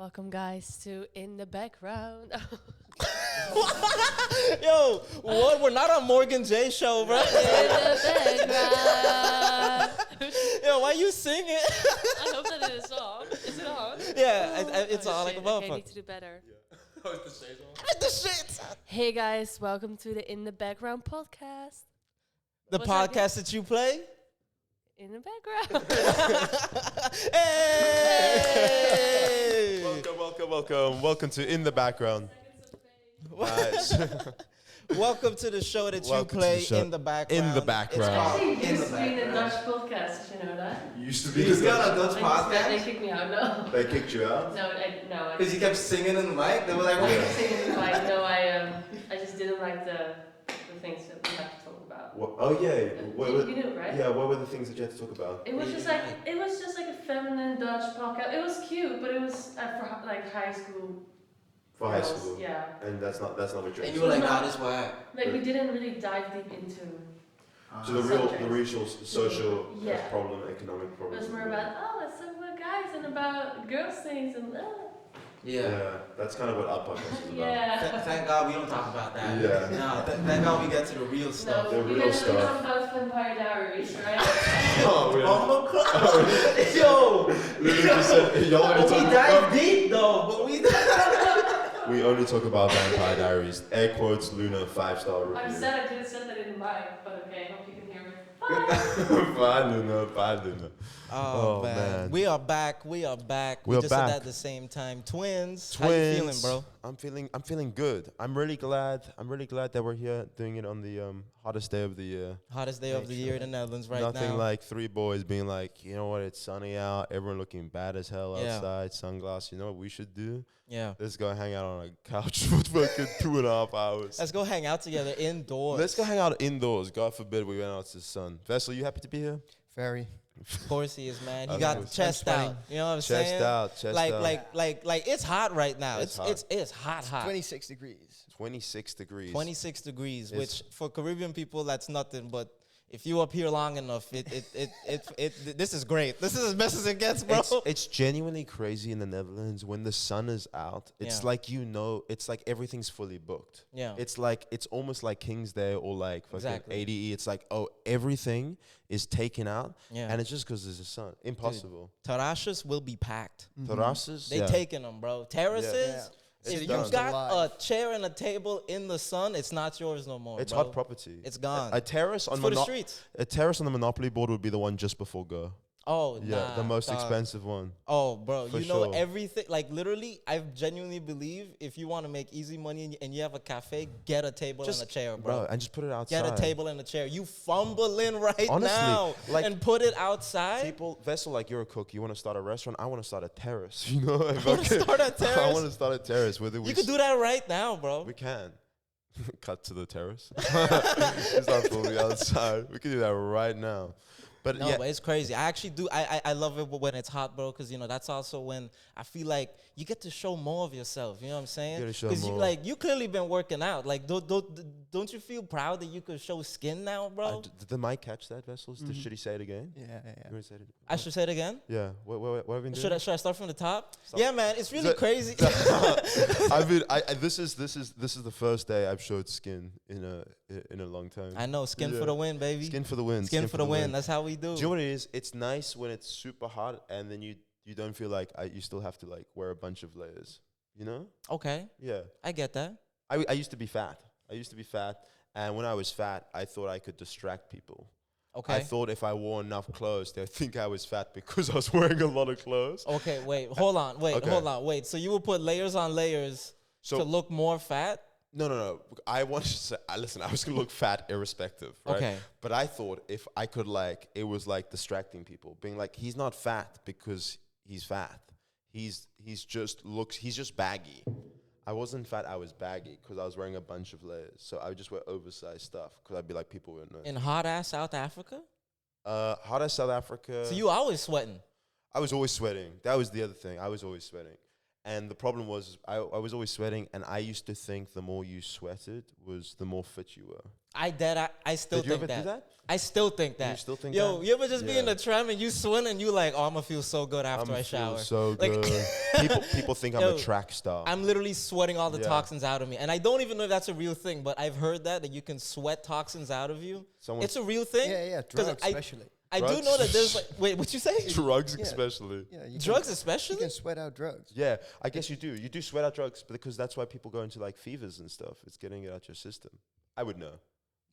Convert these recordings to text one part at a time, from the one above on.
Welcome, guys, to In the Background. Yo, what? We're not on Morgan J show, bro. In the background. Yo, why you singing? I hope that it is on. Is it on? Yeah, it's Oh, on like shit. a Okay, I motherfucker. need to do better. Oh, is the shades on? The shit. Hey, guys, welcome to the In the Background podcast. The What's that podcast that you play. In the background. Hey! Welcome to In the Background. Nice. Welcome to the show that you Welcome to play the show. in the background. In the background. It's called Actually, In used the to be in the Background. Dutch podcast, did you know that? Used to You just got a Dutch They podcast? kicked me out, no. They kicked you out? No, I Because you kept singing in the mic? They were like, I wait. kept singing like, no, I just didn't like the things that we have to talk about. What? Oh yeah. You knew, right? Yeah. What were the things that you had to talk about? It was just like a feminine Dutch podcast. It was cute, but it was for like high school. For high girls, school. Yeah. And that's not what you're. And you were like, nah, this why. Like we didn't really dive deep into. So the real social Yeah. problem, economic It problem. was more about let's talk about guys and about girls things and Yeah. That's kind of what our podcast is about. yeah. Thank God we don't talk about that. Yeah. No, thank God we get to the real stuff. No, The we real didn't stuff. talk about Vampire Diaries, right? Oh, really? Yo! Literally just said, y'all only We talk dive about, deep though, but we we only talk about Vampire Diaries. Air quotes, Luna, 5-star review. I'm sad I didn't set that in mind, but okay, hope you can hear me. Bye, Luna. Oh, Oh, man. man. We are back. We are back. We are just said back. that at the same time. Twins. How you feeling, bro? I'm feeling good. I'm really glad that we're here doing it on the hottest day of the year. Hottest day of the year in the Netherlands right Nothing now. like three boys being like, you know what, it's sunny out, everyone looking bad as hell Yeah. outside, sunglasses. You know what we should do? Yeah. Let's go hang out on a couch for fucking 2.5 hours. Let's go hang out together indoors. Let's go hang out indoors. God forbid we went out to the sun. Vessel, you happy to be here? Very. Of course he is, man. He Of got course. the chest I'm out. You know what I'm saying? Chest out. Like it's hot right now. It's It's hot. 26 degrees. 26 degrees. 26 degrees, It's- which for Caribbean people that's nothing, but if you up here long enough, this is great. This is as best as it gets, bro. It's genuinely crazy in the Netherlands when the sun is out. It's Yeah. like it's like everything's fully booked. Yeah. It's almost like King's Day or like fucking Exactly. ADE. It's like, oh, everything is taken out, Yeah. and it's just because there's a sun. Impossible. Terraces will be packed. Terraces, They yeah. taking them, bro. Terraces. It's If you done. got Alive. a chair and a table in the sun, it's not yours no more. It's bro. hot property. It's gone. A terrace It's on for the streets. a terrace on the Monopoly board would be the one just before go. Oh, Yeah, nah, the most dog. expensive one. Oh, bro, For you know sure. everything. Like literally, I genuinely believe if you want to make easy money and you have a cafe, get a table and a chair, bro. And just put it outside. Get a table and a chair. You fumbling right Honestly, now like, and put it outside. People, Vessel, like you're a cook. You want to start a restaurant. I want to start a terrace. You know, wanna start a I terrace? want to start a terrace. Whether You could do that right now, bro. We can. Cut to the terrace. It's not fully outside. We can do that right now. But No, yeah, but it's crazy. I actually do. I love it when it's hot, bro, because, you know, that's also when I feel like you get to show more of yourself. You know what I'm saying? You gotta show Because more. you clearly been working out. Like, don't you feel proud that you could show skin now, bro? did the mic catch that, Vessels? Should he say it again? Yeah, You wanna say it? I should say it again. Yeah. What have you been doing? Should I start from the top? Stop. Yeah, man, it's really The- crazy. This is the first day I've showed skin in a long time. I know, skin Yeah. for the win, baby. Skin for the win. Skin for the win. That's how we do. Do you know what it is? It's nice when it's super hot and then you don't feel like you still have to like wear a bunch of layers. You know? Okay, Yeah. I get that. I used to be fat. And when I was fat, I thought I could distract people. Okay. I thought if I wore enough clothes, they'd think I was fat because I was wearing a lot of clothes. Okay, wait, hold on, wait. So you will put layers on layers So to look more fat? no. I wanted to say, listen, I was gonna look fat irrespective, right? Okay. But I thought if I could it was like distracting people, being like, he's not fat because he's fat. He's just baggy. I wasn't fat, I was baggy because I was wearing a bunch of layers. So I would just wear oversized stuff because I'd be like, people would know. In hot ass South Africa? Hot as South Africa. So you always sweating? I was always sweating. That was the other thing. I was always sweating. And the problem was I was always sweating, and I used to think the more you sweated was the more fit you were. I still Did you think ever that. do that? I still think that. You still think Yo, that? you ever just be in Yeah. the tram and you swim and you like, oh, I'm gonna feel so good after I shower. So Like- good. people think I'm Yo, a track star. I'm literally sweating all the Yeah. toxins out of me. And I don't even know if that's a real thing, but I've heard that you can sweat toxins out of you. Someone- It's a real thing? Yeah, 'Cause drugs especially. I do Drugs? know that there's like, wait, what you say? Drugs, Yeah. especially. Yeah, you Drugs can, especially? You can sweat out drugs. Yeah, I guess you do. You do sweat out drugs because that's why people go into like fevers and stuff. It's getting it out your system. I would know.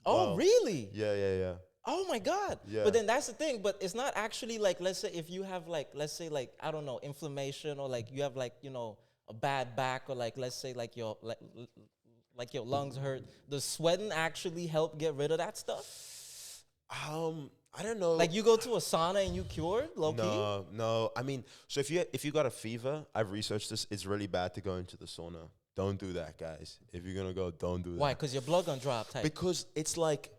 Oh, Wow. really? Yeah. Oh my God. Yeah. But then that's the thing. But it's not actually like, let's say if you have like, let's say like, I don't know, inflammation or like you have like, you know, a bad back or like, let's say like your your lungs hurt. Does sweating actually help get rid of that stuff? I don't know. Like you go to a sauna and you cured, low key? No. I mean, so if you got a fever, I've researched this. It's really bad to go into the sauna. Don't do that, guys. If you're gonna go, don't do that. Why? Because your blood gonna drop type. Because it's like,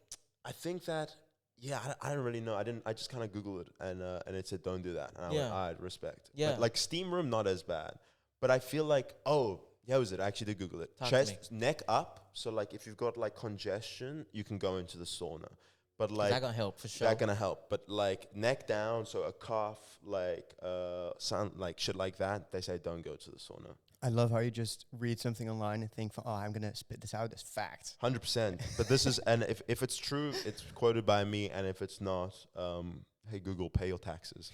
I think that. Yeah, I don't really know. I just kind of Googled it, and it said don't do that. And I went, Yeah. all right, respect. Yeah. Like steam room, not as bad. But I feel like, was it? I actually did Google it. Talk to Chest, neck up. So like, if you've got like congestion, you can go into the sauna. But like, that gonna help for sure. that gonna help. But like neck down, so a cough, like sound like shit like that, they say don't go to the sauna. I love how you just read something online and think, I'm going to spit this out as fact. 100%. But this is, and if it's true, it's quoted by me, and if it's not, hey Google, pay your taxes.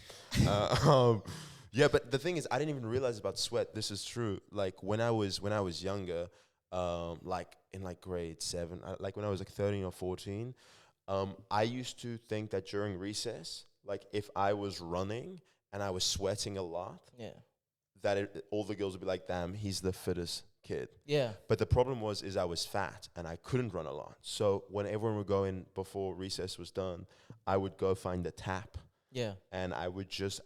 Yeah, but the thing is, I didn't even realize about sweat. This is true. Like when I was younger, like in like grade 7, like when I was like 13 or 14, I used to think that during recess, like if I was running and I was sweating a lot, Yeah. that all the girls would be like, damn, he's the fittest kid. Yeah. But the problem is I was fat and I couldn't run a lot. So when everyone would go in before recess was done, I would go find a tap Yeah. and I would just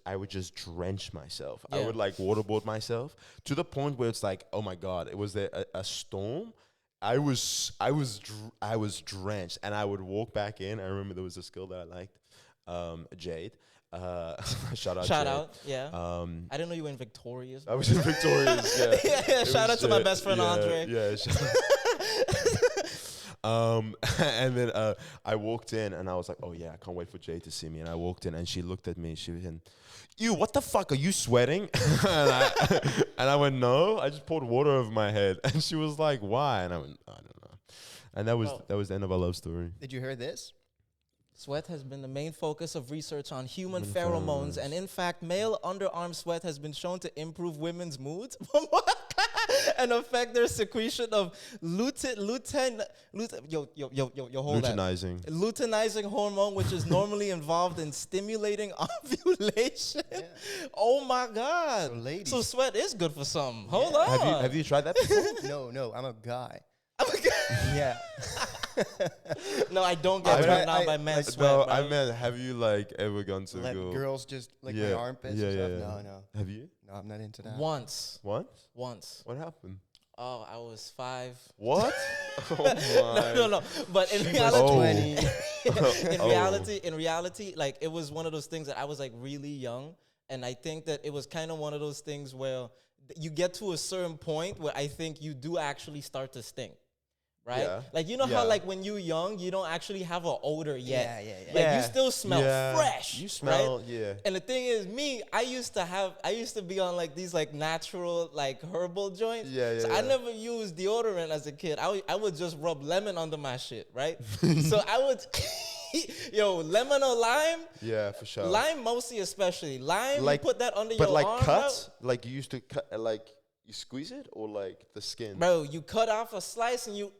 drench myself. Yeah. I would like waterboard myself to the point where it's like, oh my God, it was there a storm. I was drenched, and I would walk back in. I remember there was this girl that I liked, Jade. Shout out, yeah. I didn't know you were in Victoria's. I was in Victoria's, yeah. Yeah, It shout was out to my Jade. best friend Andre. Yeah, and then I walked in and I was like, oh yeah, I can't wait for Jade to see me. And I walked in and she looked at me and she was in, you, what the fuck, are you sweating? and I went, no, I just poured water over my head. And she was like, why? And I went, I don't know. And that was the end of our love story. Did you hear this? Sweat has been the main focus of research on human Human pheromones, pheromones. and in fact, male underarm sweat has been shown to improve women's moods and affect their secretion of luteinizing hormone, which is normally involved in stimulating ovulation. Yeah. Oh my God! So ladies. So sweat is good for something. Hold on. Have you tried that before? No, I'm a guy. Oh my God. Yeah. No, I don't get I turned tried- on by I- men's like, sweat. No, bro. I meant, have you like ever gone to Let go? girls just like Yeah. my armpits Yeah, and yeah, stuff. yeah. No. Have you? No, I'm not into that. Once. Once? What happened? Oh, I was 5. What? Oh my. No. But in She was reality, 20. in reality, like it was one of those things that I was like really young, and I think that it was kind of one of those things where you get to a certain point where I think you do actually start to stink. Right? Yeah. Like, you know Yeah. how, like, when you're young, you don't actually have an odor yet. Yeah. Like, Yeah. you still smell Yeah. fresh. You smell, right? yeah. And the thing is, I used to be on, like, these, like, natural, like, herbal joints. Yeah, So yeah. I never used deodorant as a kid. I would just rub lemon under my shit, right? So I would, lemon or lime? Yeah, for sure. Lime mostly, especially. Lime, Like- you put that under But your like arm, cut, like you used to cut, like you squeeze it, or like the skin. Bro, you cut off a slice and you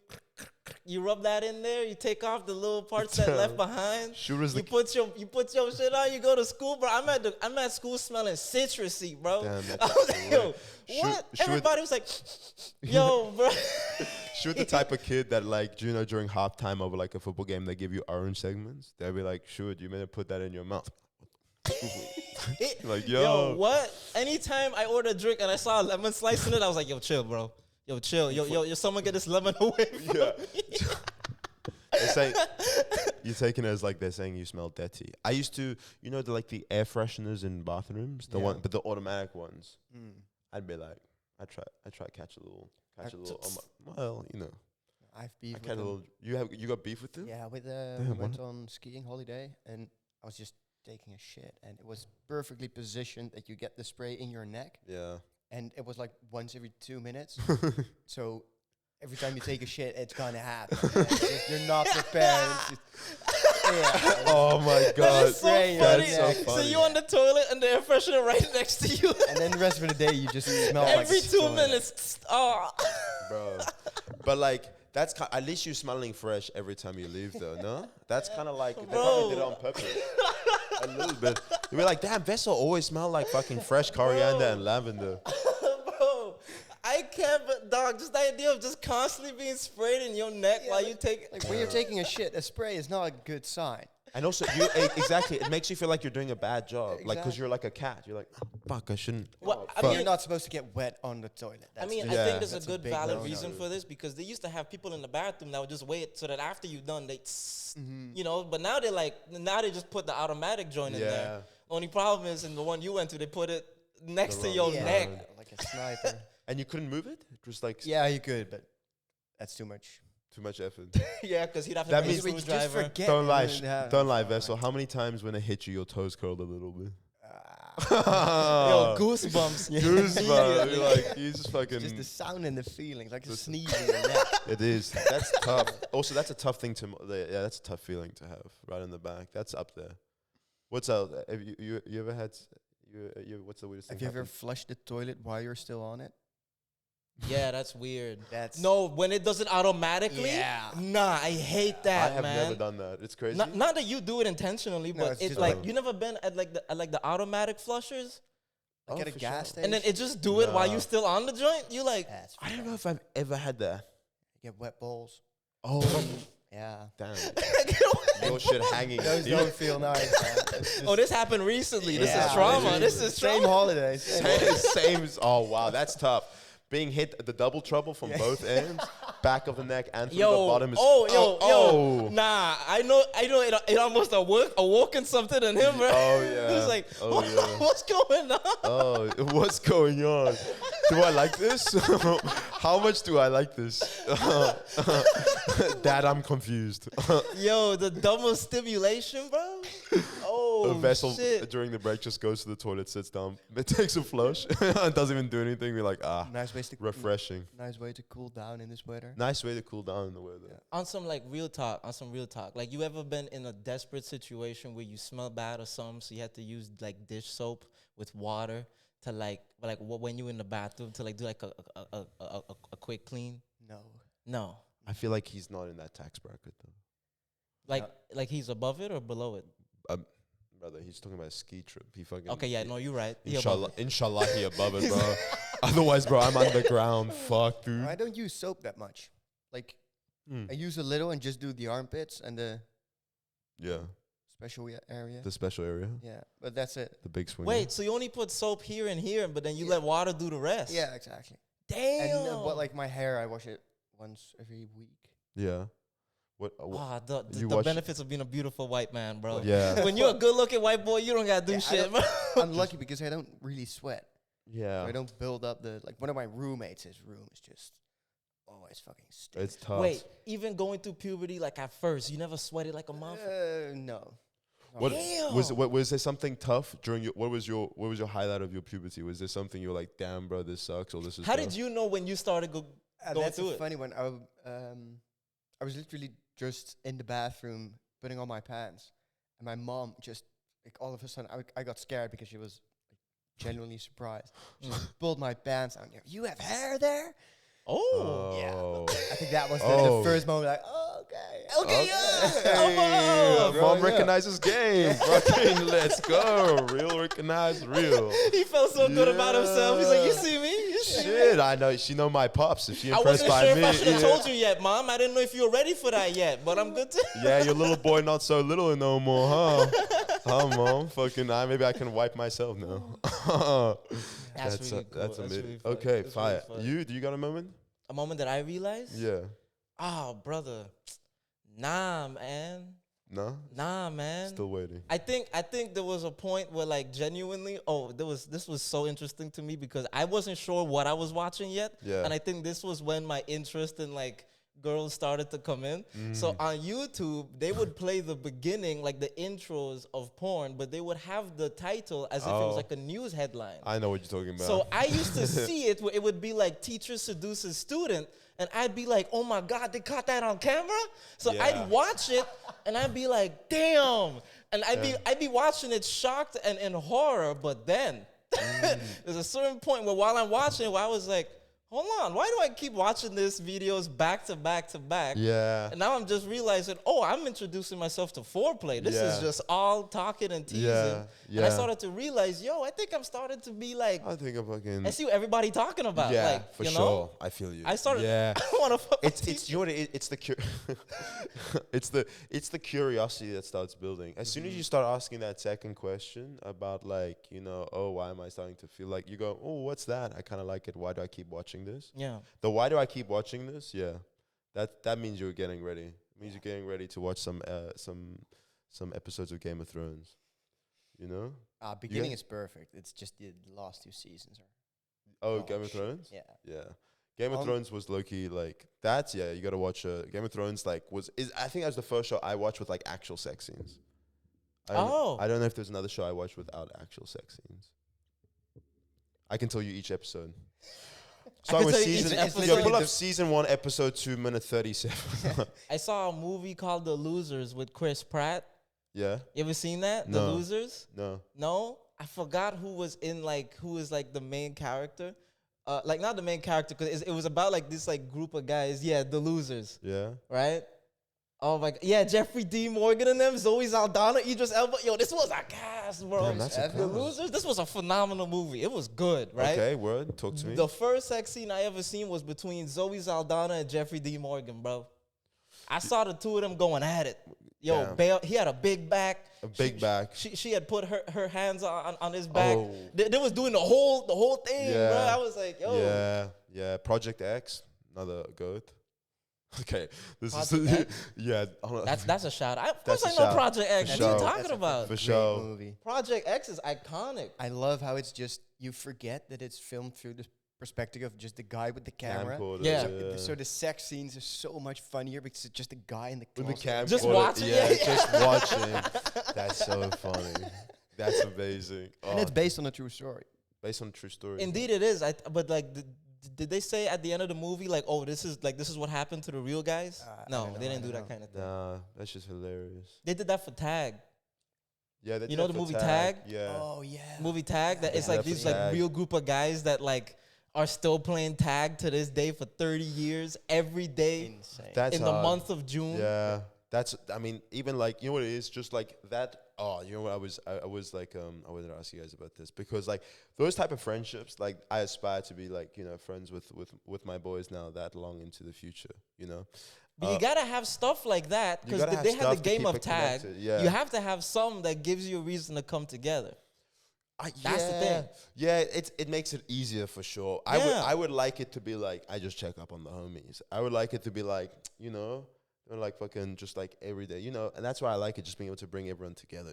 rub that in there. You take off the little parts that left behind. Sure as You the put your shit on. You go to school, bro. I'm at school smelling citrusy, bro. Damn, I that's was like, yo, Shoot- what? shoot- Everybody was like, yo, bro. Shoot the type of kid that like, during halftime of like a football game, they give you orange segments. They'll be like, shoot, you meant to put that in your mouth. Like, Yo, what? Anytime I order a drink and I saw a lemon slice in it, I was like, yo, chill, bro. Yo, chill. Yo, someone get this lemon away from Yeah. me. They're saying, you're taking it as like they're saying you smell dirty. I used to, the air fresheners in bathrooms, the Yeah. one, but the automatic ones. Mm. I'd be like, I try to catch a little. I- Well, you know. I've beef I with catch a them. little. You got beef with him? Yeah, we Damn, went what? on skiing holiday, and I was just taking a shit, and it was perfectly positioned that you get the spray in your neck, Yeah. and it was like once every 2 minutes. So every time you take a shit, it's gonna happen. and you're not prepared. Yeah. Oh my That god. is so Right, funny. that's so So funny. you on the toilet and the air freshener right next to you. And then the rest of the day, you just smell like Every 2 toilet. minutes. Oh. Bro. But like that's at least you're smelling fresh every time you leave though, no? That's kind of like they probably did it on purpose. A little bit. You'll be like, damn, Vessel always smell like fucking fresh coriander and lavender. Bro, I can't, but dog, just the idea of just constantly being sprayed in your neck while you take. Like when you're taking a shit, a spray is not a good sign. And also, exactly, it makes you feel like you're doing a bad job. Like, because you're like a cat. You're like, oh, fuck, I shouldn't. Well, I But mean, you're not supposed to get wet on the toilet. I That's mean, just- I Yeah. think there's a that's a good big valid no-no. reason for this because they used to have people in the bathroom that would just wait so that after you're done, they, you know. But now they just put the automatic joint in there. Only problem is in the one you went to, they put it next to your yeah, neck. like a sniper. And you couldn't move it? Just like Yeah, you could, but that's too much. too much effort. Yeah, because he'd have to That bring a means We just screwdriver. forget. Don't lie, Yeah, don't lie, that's Vessel. fine. How many times when it hit you, your toes curled a little bit? Yo, goosebumps. Goosebumps. You're like, you just fucking. Just the sound and the feeling, like a sneeze in your neck. It is. That's tough. Also, that's a tough thing to. Yeah, that's a tough feeling to have right in the back. That's up there. What's out? Have you ever had? What's the weirdest thing? Have you ever happened? flushed the toilet while you're still on it? Yeah, that's weird. That's No, when it does it automatically. Yeah. Nah, I hate that, I have man. never done that. It's crazy. Not that you do it intentionally, No, but it's it's just like like- you never been at like the automatic flushers, like Oh, at a for gas sure. station. and then it just do it while Nah. you still on the joint. You like, That's I don't fun. know if I've ever had that. You get wet balls. Oh, Yeah. damn. Your shit hanging. Those You- don't feel nice. Man. It's just- oh, this happened recently. This Yeah, is trauma. it's This is same trauma. holidays. Same as, oh wow, that's tough. Being hit the double trouble from both ends, back of the neck and through the bottom is. Yo, nah. I know. It almost awoken something in him, right? Oh yeah. He's like, oh yeah. what's going on? Oh, what's going on? Do I like this? How much do I like this? Dad, I'm confused. Yo, the double stimulation, bro. Oh, A vessel shit. during the break just goes to the toilet, sits down, it takes a flush, and doesn't even do anything. We're like, Nice way to refreshing. Nice way to cool down in this weather. Nice way to cool down in the weather. Yeah. On some real talk, like you ever been in a desperate situation where you smell bad or something, so you had to use like dish soap with water to when you in the bathroom to like do like a quick clean? No. No, I feel like he's not in that tax bracket though. like he's above it or below it. Brother, he's talking about a ski trip. He fucking. Okay, yeah, no, you're right. He above Inshallah, he above it, bro. Otherwise, bro, I'm underground. Fuck, dude. I don't use soap that much. Like Mm. I use a little and just do the armpits and the Yeah, special area. the special area, Yeah, but that's it. the big swing. Wait, so you only put soap here and here, but then you let water do the rest? Yeah, exactly. Damn. And but like my hair, I wash it once every week. Yeah. What? You The watch- benefits of being a beautiful white man, bro. Yeah. When you're a good-looking white boy, you don't gotta do Yeah, I shit, don't- bro. I'm lucky because I don't really sweat. Yeah. I don't build up the like one of my roommates. His room is just always fucking stinks. It's tough. Wait, even going through puberty, like at first, you never sweated like a motherfucker? No. What Damn. was there something tough during your what was your highlight of your puberty? Was there something you were like, damn, bro, this sucks, or this is How tough? did you know when you started going That's through a it? funny one. I was literally just in the bathroom putting on my pants, and my mom just like all of a sudden I got scared because she was like, genuinely surprised. She pulled my pants down. You have hair there? Oh. I think that was Oh. the first moment. Like, oh, okay. Okay, yeah. Hey, Come on. bro, mom yeah. recognizes game. Fucking let's go. Real recognize real. He felt so good about himself. He's like, you Yeah. see me? You see me? Shit, I know. She know my pops. If she I impressed wasn't by sure me, if I should have yeah. told you yet, Mom. I didn't know if you were ready for that yet, but I'm good to. Yeah, your little boy not so little no more, huh? Huh, mom? Fucking, maybe I can wipe myself now. That's really cool. That's That's amazing. really funny. Okay, That's fire. really funny. Do you got a moment? A moment that I realized? Yeah. Oh, brother. Nah, man. No, Nah, man. still waiting. I think there was a point where like genuinely, this was so interesting to me because I wasn't sure what I was watching yet. Yeah. And I think this was when my interest in like girls started to come in. So on YouTube, they would play the beginning, like the intros of porn, but they would have the title as if it was Oh. like a news headline. I know what you're talking about. So I used to see it where it would be like teacher seduces student, and I'd be like, oh my God, they caught that on camera? So Yeah. I'd watch it and I'd be like, damn. And I'd be watching it shocked and in horror, but then there's a certain point where while I'm watching it where I was like, hold on, why do I keep watching these videos back to back to back? Yeah. And now I'm just realizing, I'm introducing myself to foreplay. This is Yeah. just all talking and teasing. Yeah, And I yeah. started to realize, I think I'm starting to be like, I think I'm fucking. I see what everybody talking about. Yeah, like, for you sure. know? I feel you. I started. Yeah. I want to fuck. It's you know what it is? It's the it's the curiosity that starts building. As soon as you start asking that second question about like, why am I starting to feel like, you go, oh, what's that? I kind of like it. Why do I keep watching this? Yeah. The why do I keep watching this? Yeah. That means you're getting ready. It means you're getting ready to watch some episodes of Game of Thrones. You know? Beginning is perfect. It's just the last 2 seasons are. Oh, Oh, Game of shit. Thrones? Yeah. Yeah. Game of Thrones was low-key like that's you gotta watch Game of Thrones I think that was the first show I watched with like actual sex scenes. I don't know if there's another show I watched without actual sex scenes. I can tell you each episode. Start with tell you each season. episode. Yeah, pull up season 1, episode 2, minute 37. I saw a movie called The Losers with Chris Pratt. Yeah. You ever seen that? No. The Losers? No. No? I forgot who was the main character. Not the main character, because it was about like this like group of guys. Yeah, The Losers. Yeah. Right? Oh my God. Yeah, Jeffrey D. Morgan and them, Zoe Saldana, Idris Elba. Yo, this was a cast, bro. Damn, that's a The cast. Losers, this was a phenomenal movie. It was good, right? Okay, word. Talk to me. The first sex scene I ever seen was between Zoe Saldana and Jeffrey D. Morgan, bro. I saw the two of them going at it. Yo, Damn. Bale, he had a big back. A big back. She had put her hands on his back. Oh. They was doing the whole thing, bro. Yeah. I was like, yo. Yeah. Project X, another goat. Okay, this Project is X? yeah. That's a shout. Of That's course a I know shout. Project X. For What are you sure. talking about? For Great sure. movie. Project X is iconic. I love how it's just, you forget that it's filmed through the perspective of just the guy with the camera. Camcorder, Yeah. So the sex scenes are so much funnier because it's just a guy in the With the closet. camera. Just watching Yeah, it. just watching. That's so funny. That's amazing. And it's based on a true story. based on a true story. Indeed, it is. But like, did they say at the end of the movie like, oh, this is what happened to the real guys? I No, don't know, they I didn't do don't that know. kind of thing. Nah, that's just hilarious. They did that for Tag. Yeah, they You did know that the for movie Tag? Yeah. Oh, yeah. Movie Tag. That Yeah, it's like that for these like Tag. real group of guys that like are still playing tag to this day for 30 years every day Insane. That's in the hard. month of June. Yeah, that's. I mean, even like what it is, just like that. Oh, you know what? I was like, I wanted to ask you guys about this because like those type of friendships, like I aspire to be like friends with my boys now that long into the future. But you gotta have stuff like that You because gotta have they had the stuff to game keep of it tag. connected, yeah. You have to have some that gives you a reason to come together. That's the thing. Yeah, it makes it easier for sure. Yeah. I would like it to be like I just check up on the homies. I would like it to be like like fucking just like every day, and that's why I like it, just being able to bring everyone together,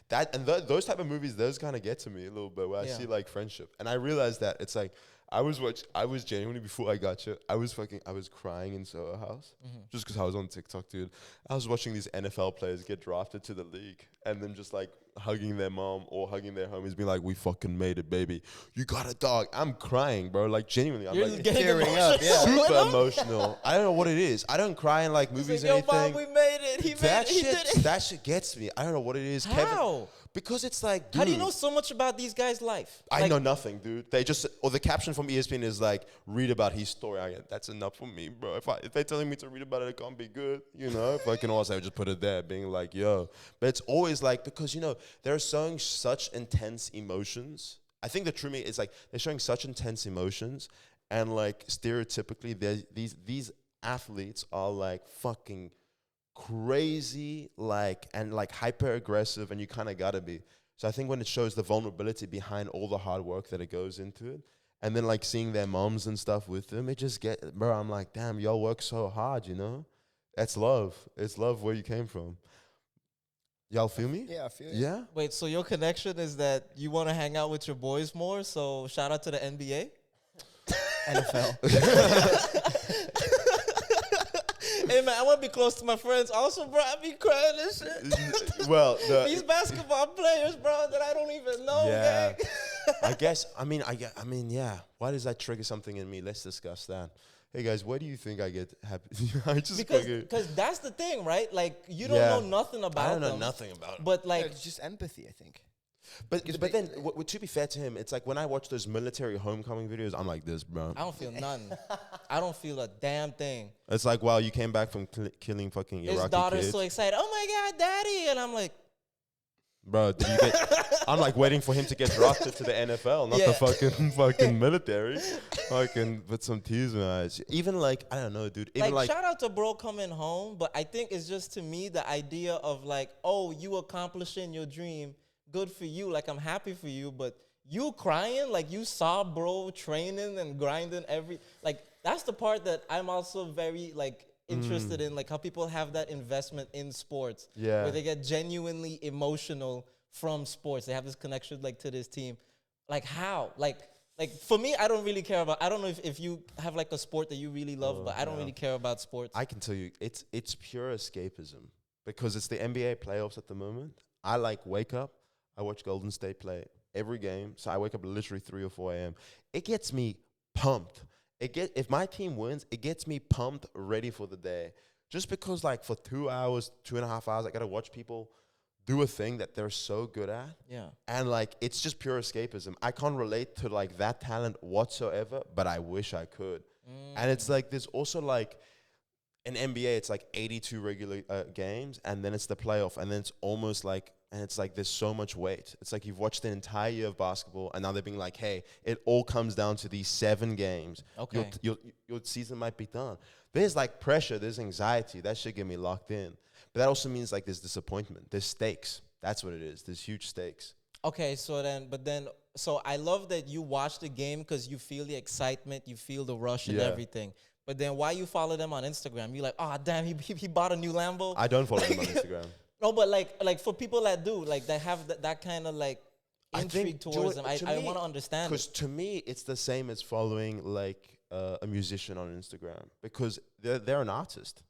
That and those type of movies, those kind of get to me a little bit where I Yeah. see like friendship, and I realized that it's like I was genuinely before I got you, I was crying in Soho House just because I was on TikTok, dude. I was watching these NFL players get drafted to the league and then just like hugging their mom or hugging their homies, being like, "We fucking made it, baby. You got a dog." I'm crying, bro. Like genuinely, I'm You're like getting tearing emotional. up, yeah. super What? emotional. I don't know what it is. I don't cry in like It's movies like, or yo, mom, anything. we made it. He That made it. He shit, did it. that shit gets me. I don't know what it is. How? Kevin, because it's like, dude, How do you know so much about these guys' life? I Like, know nothing, dude. They just, or the caption from ESPN is like, read about his story. That's enough for me, bro. If they're telling me to read about it, it can't be good, If I can also just put it there, being like, yo. But it's always like, because, they're showing such intense emotions. I think the true me is like, they're showing such intense emotions. And like, stereotypically, these athletes are like fucking crazy, and hyper aggressive, and you kind of gotta be. So I think when it shows the vulnerability behind all the hard work that it goes into it, and then like seeing their moms and stuff with them, it just bro, I'm like, damn, y'all work so hard, That's love. It's love where you came from. Y'all feel me? Yeah, I feel it. Yeah. Wait, so your connection is that you want to hang out with your boys more? So shout out to the NBA. NFL. Hey man, I want to be close to my friends. Also, bro, I be crying and shit. Well, These basketball players, bro, that I don't even know. yeah. gang. I guess. I mean, yeah. Why does that trigger something in me? Let's discuss that. Hey guys, why do you think I get happy? I just Because that's the thing, right? Like you don't Yeah. know nothing about I don't know them, nothing about it. but Yeah, like it's just empathy, I think. But then, to be fair to him, it's like when I watch those military homecoming videos, I'm like this, bro. I don't feel none. I don't feel a damn thing. It's like, wow, you came back from killing fucking His Iraqi daughter's kids. so excited. Oh my God, daddy. And I'm like, Bro, did you get? I'm like waiting for him to get drafted to the NFL, not Yeah. the fucking military. Fucking put some tears in my eyes. Even like I don't know, dude. Even like shout out to bro coming home, but I think it's just to me the idea of like, oh, you accomplishing your dream, good for you. Like I'm happy for you, but you crying like you saw bro training and grinding like that's the part that I'm also very like interested in, like how people have that investment in sports, Yeah. where they get genuinely emotional from sports. They have this connection like to this team. Like how? Like for me, I don't really care about. I don't know if you have like a sport that you really love, but I don't really care about sports. I can tell you, it's pure escapism because it's the NBA playoffs at the moment. I like wake up, I watch Golden State play every game, so I wake up literally 3 or 4 a.m. It gets me pumped. If my team wins, it gets me pumped, ready for the day. Just because like for 2 hours, 2.5 hours, I gotta watch people do a thing that they're so good at. Yeah. And like it's just pure escapism. I can't relate to like that talent whatsoever, but I wish I could. And it's like there's also like in NBA, it's like 82 regular games, and then it's the playoff, and then it's almost like, and it's like there's so much weight. It's like you've watched an entire year of basketball, and now they're being like, hey, it all comes down to these 7 games. Okay. Your season might be done. There's like pressure, there's anxiety. That should get me locked in. But that also means like there's disappointment, there's stakes. That's what it is. There's huge stakes. Okay, so I love that you watch the game because you feel the excitement, you feel the rush and Yeah. everything. But then why you follow them on Instagram? You're like, oh damn, he bought a new Lambo. I don't follow them on Instagram. No, but like for people that do, like that have that kind of like I intrigue think, towards to them. I me, want to understand. Because to me, it's the same as following like a musician on Instagram because they're an artist.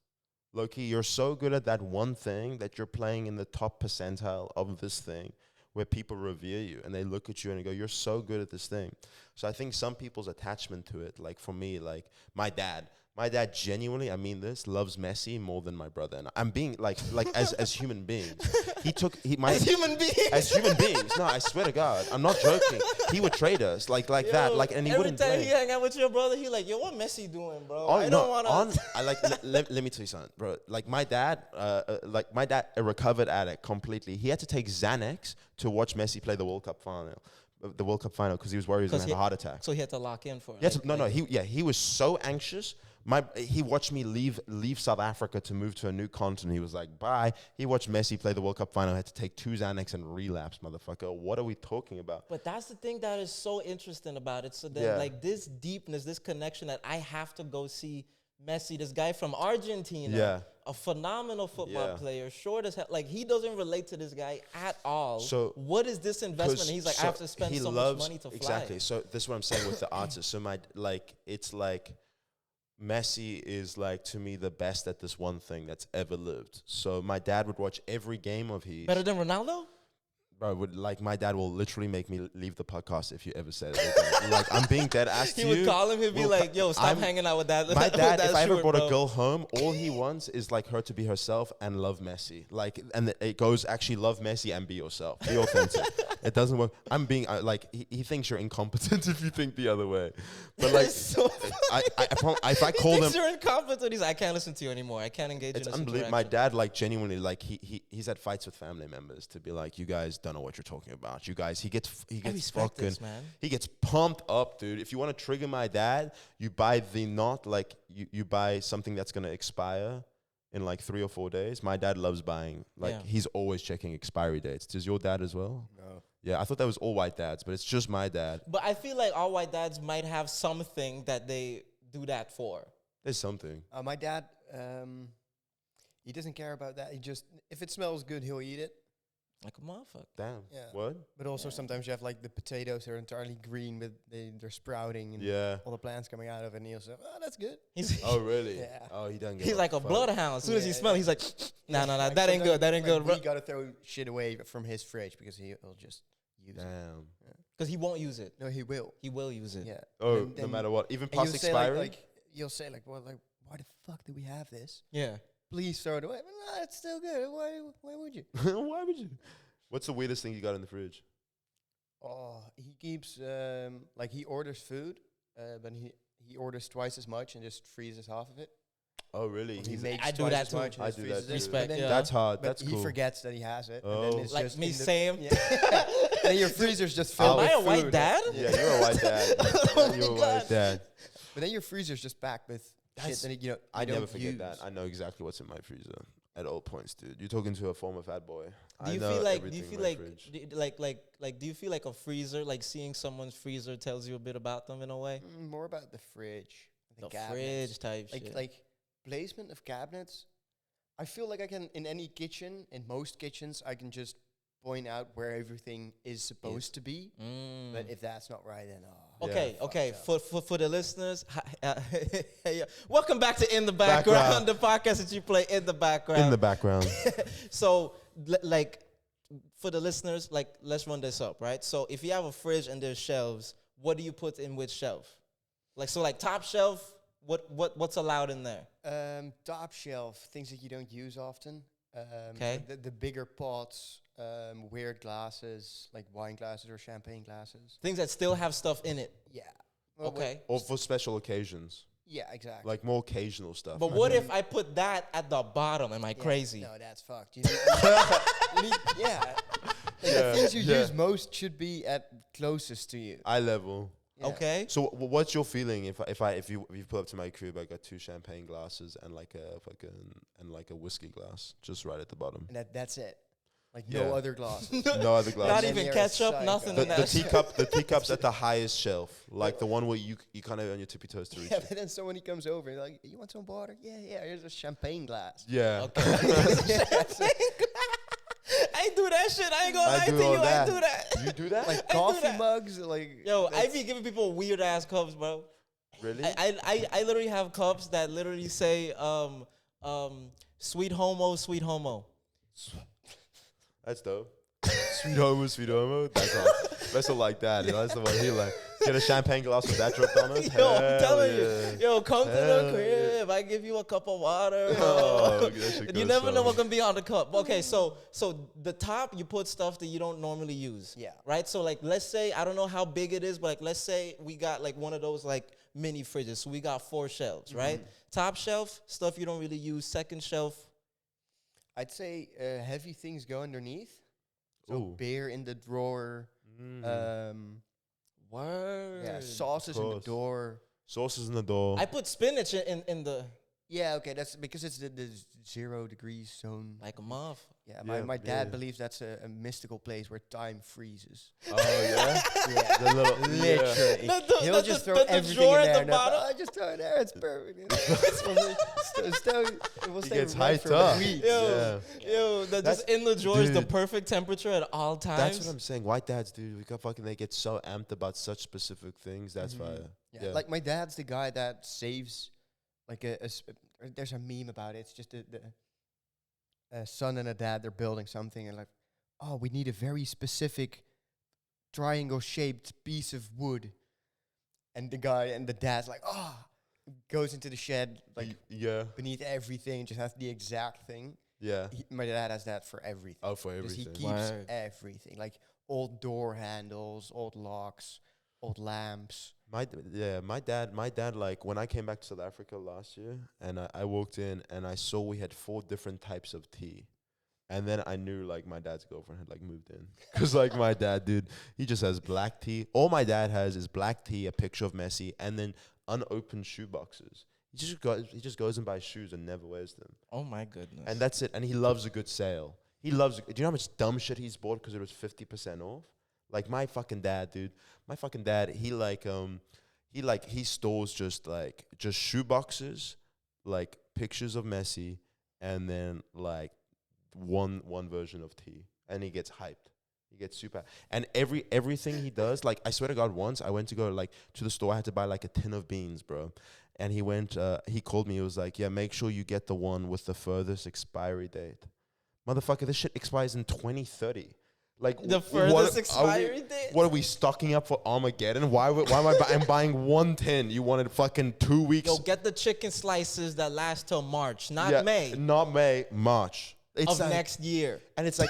Low-key, you're so good at that one thing that you're playing in the top percentile of this thing where people revere you and they look at you and they go, you're so good at this thing. So I think some people's attachment to it, like for me, like my dad genuinely, I mean this, loves Messi more than my brother. And I'm being like as human beings. As human beings. No, I swear to God, I'm not joking. He would trade us like that, like, and he wouldn't every time play. he hang out with your brother, he like, yo, what Messi doing, bro? I No, don't want to. I like. Let me tell you something, bro. Like my dad, a recovered addict completely. He had to take Xanax to watch Messi play the World Cup final. Because he was worried he was gonna have a heart attack. So he had to lock in for it. He was so anxious. He watched me leave South Africa to move to a new continent. He was like, bye. He watched Messi play the World Cup final. Had to take 2 Xanax and relapse, motherfucker. What are we talking about? But that's the thing that is so interesting about it. So then, Yeah. like this deepness, this connection that I have to go see Messi, this guy from Argentina, Yeah. a phenomenal football Yeah. player, short as hell. Like he doesn't relate to this guy at all. So what is this investment? And he's like, I have to spend so much money to fly. Exactly. So this is what I'm saying with the artist. So it's like Messi is like to me the best at this one thing that's ever lived. So my dad would watch every game of his. Better than Ronaldo? Bro, my dad will literally make me leave the podcast if you ever said it again. Like, I'm being dead ass to He you. would call him, he'd be like, yo, stop I'm- hanging out with that. My with dad, that if I ever short, brought bro. a girl home, all he wants is like her to be herself and love Messi. Like, and it goes actually love Messi and be yourself. Be authentic. It doesn't work. I'm being he thinks you're incompetent if you think the other way. But like, So if I call he them, thinks you're incompetent. He's like, I can't listen to you anymore. I can't engage it's in this unbelievable. My interaction. dad, like, genuinely, like, he's had fights with family members to be like, you guys don't know what you're talking about. You guys, he gets respect fucking, this, man. he gets pumped up, dude. If you want to trigger my dad, you buy you buy something that's gonna expire in like 3 or 4 days. My dad loves buying, Yeah. he's always checking expiry dates. Does your dad as well? No. Yeah, I thought that was all white dads, but it's just my dad. But I feel like all white dads might have something that they do that for. There's something. My dad, he doesn't care about that. He just, if it smells good, he'll eat it. Like a motherfucker. Damn. Yeah. What? But also Yeah. sometimes you have like the potatoes that are entirely green, but they're sprouting and Yeah. all the plants coming out of it. And he'll say, "Oh, that's good." He's Oh, really? Yeah. Oh, he doesn't get he's like a fuck. bloodhound. As soon as he Yeah, smells, yeah. he's like, nah, nah, nah, Like that ain't good. That ain't sometimes, good, like, bro. we gotta throw shit away from his fridge because he'll just use it. Damn. Because he won't use it. No, he will. He will use it. Yeah. Oh, And no then- matter what. Even and you'll past say expiring? you'll say like, well, like, why the fuck do we have this? Yeah. Please throw it away. But no, it's still good. Why would you? Why would you? What's the weirdest thing you got in the fridge? Oh, he keeps like he orders food, but he orders twice as much and just freezes half of it. Oh, really? Or he He's makes I do twice that as too. much and I just do that freezes too. it. Respect, But then- yeah. That's hard. But That's he cool. forgets that he has it. Oh. And then it's Like just me in the- saying. Yeah. then your freezer's just filled Am with I a white food. dad? Yeah, you're a white dad. Oh You're a my white God. dad. But then your freezer's just packed with That's- shit that you I don't never forget use. that. I know exactly what's in my freezer at all points, dude. You're talking to a former fat boy. Do I you know feel like? Do everything you in feel my like? fridge. Do you feel like a freezer, like seeing someone's freezer, tells you a bit about them in a way? More about the fridge, The cabinets. fridge type like shit. like placement of cabinets. I feel like I can in any kitchen, in most kitchens, I can just point out where everything is supposed to be. Mm. But if that's not right, then Okay, fucked okay. up. For the listeners, yeah. Welcome back to In the Background, Background. the podcast that you play in the background. In the background. So, like, for the listeners, like, let's run this up, right? So, if you have a fridge and there's shelves, what do you put in which shelf? Like, so, like, top shelf, what's allowed in there? Top shelf, things that you don't use often. Okay. The bigger pots, weird glasses, like wine glasses or champagne glasses. Things that still have stuff in it. Yeah. Well, Okay. Or for special occasions. Yeah, exactly. Like more occasional stuff. But what if I put that at the bottom? Am I Yeah, crazy? No, that's fucked. You need, yeah. Like the things you use most should be at closest to you. Eye level. Yeah. Okay. So what's your feeling if you pull up to my crib? I got 2 champagne glasses and like a whiskey glass just right at the bottom. And that's it. Like Yeah. no other glasses. No other Not glasses. then even you're a ketchup, psycho. nothing The, in the that. the teacups at the highest shelf, like the one where you kind of on your tippy toes to reach. Yeah, it. but then someone comes over and like, you want some water? Yeah, here's a champagne glass. Yeah. I do that shit. I ain't gonna I lie do to all you. that. I do that. You do that? Like I do coffee that. mugs, like Yo, I that's- be giving people weird ass cups, bro. Really? I literally have cups that literally say sweet homo, sweet homo. That's dope. Sweet homo, sweet homo. That's all like that. You know, that's the one he like. Get a champagne glass with that dripped on it. Yo, I'm Hell telling yeah. you. Yo, come to Hell the crib. I give you a cup of water. Oh, that shit You goes never know so. what's gonna be on the cup. Okay, so the top you put stuff that you don't normally use. Yeah. Right. So like, let's say I don't know how big it is, but like, let's say we got like one of those like mini fridges. So we got 4 shelves, right? Top shelf stuff you don't really use. Second shelf. I'd say heavy things go underneath. So Ooh. beer in the drawer. Word. Yeah, sauces in the course. door. Sauces in the door. I put spinach in the Yeah, okay, that's because it's the 0 degrees zone. like a muff. Yeah, Yeah, my dad yeah. believes that's a mystical place where time freezes. Oh yeah. Yeah, The little literally. He'll just throw everything drawer in at there. the bottom. I just throw it there. It's perfect. It will He stay gets right hyped for up. weeks. Yo, Yeah. yo, That's- just in the drawer is the dude. perfect temperature at all times. That's what I'm saying. White dads, dude, they get so amped about such specific things. That's fire. Yeah. Like my dad's the guy that saves, like there's a meme about it. It's just a son and a dad. They're building something and like, oh, we need a very specific triangle-shaped piece of wood. And the guy and the dad's like, goes into the shed like yeah, beneath everything, just has the exact thing. yeah. My dad has that for everything. Oh, for Because he everything. keeps Word. everything, like old door handles, old locks, old lamps. My dad. Like when I came back to South Africa last year, and I walked in and I saw we had 4 different types of tea, and then I knew like my dad's girlfriend had like moved in, cause like my dad, dude, he just has black tea. All my dad has is black tea, a picture of Messi, and then unopened shoe boxes. He just goes and buys shoes and never wears them, Oh my goodness. and that's it. And he loves a good sale. He loves. Do you know how much dumb shit he's bought because it was 50% off? Like my fucking dad, dude. My fucking dad, he stores just shoe boxes, like pictures of Messi, and then like one version of tea. and he gets hyped. He gets super, and everything he does, like I swear to God, once I went to go like to the store, I had to buy like a tin of beans, bro. And he went, he called me. He was like, "Yeah, make sure you get the one with the furthest expiry date, motherfucker. This shit expires in 2030. Like The furthest expiry date? What are we stocking up for Armageddon? Why am I I'm buying one tin? You wanted fucking 2 weeks? Yo, get the chicken slices that last till March, not May not May, March. It's of like, next year. and it's like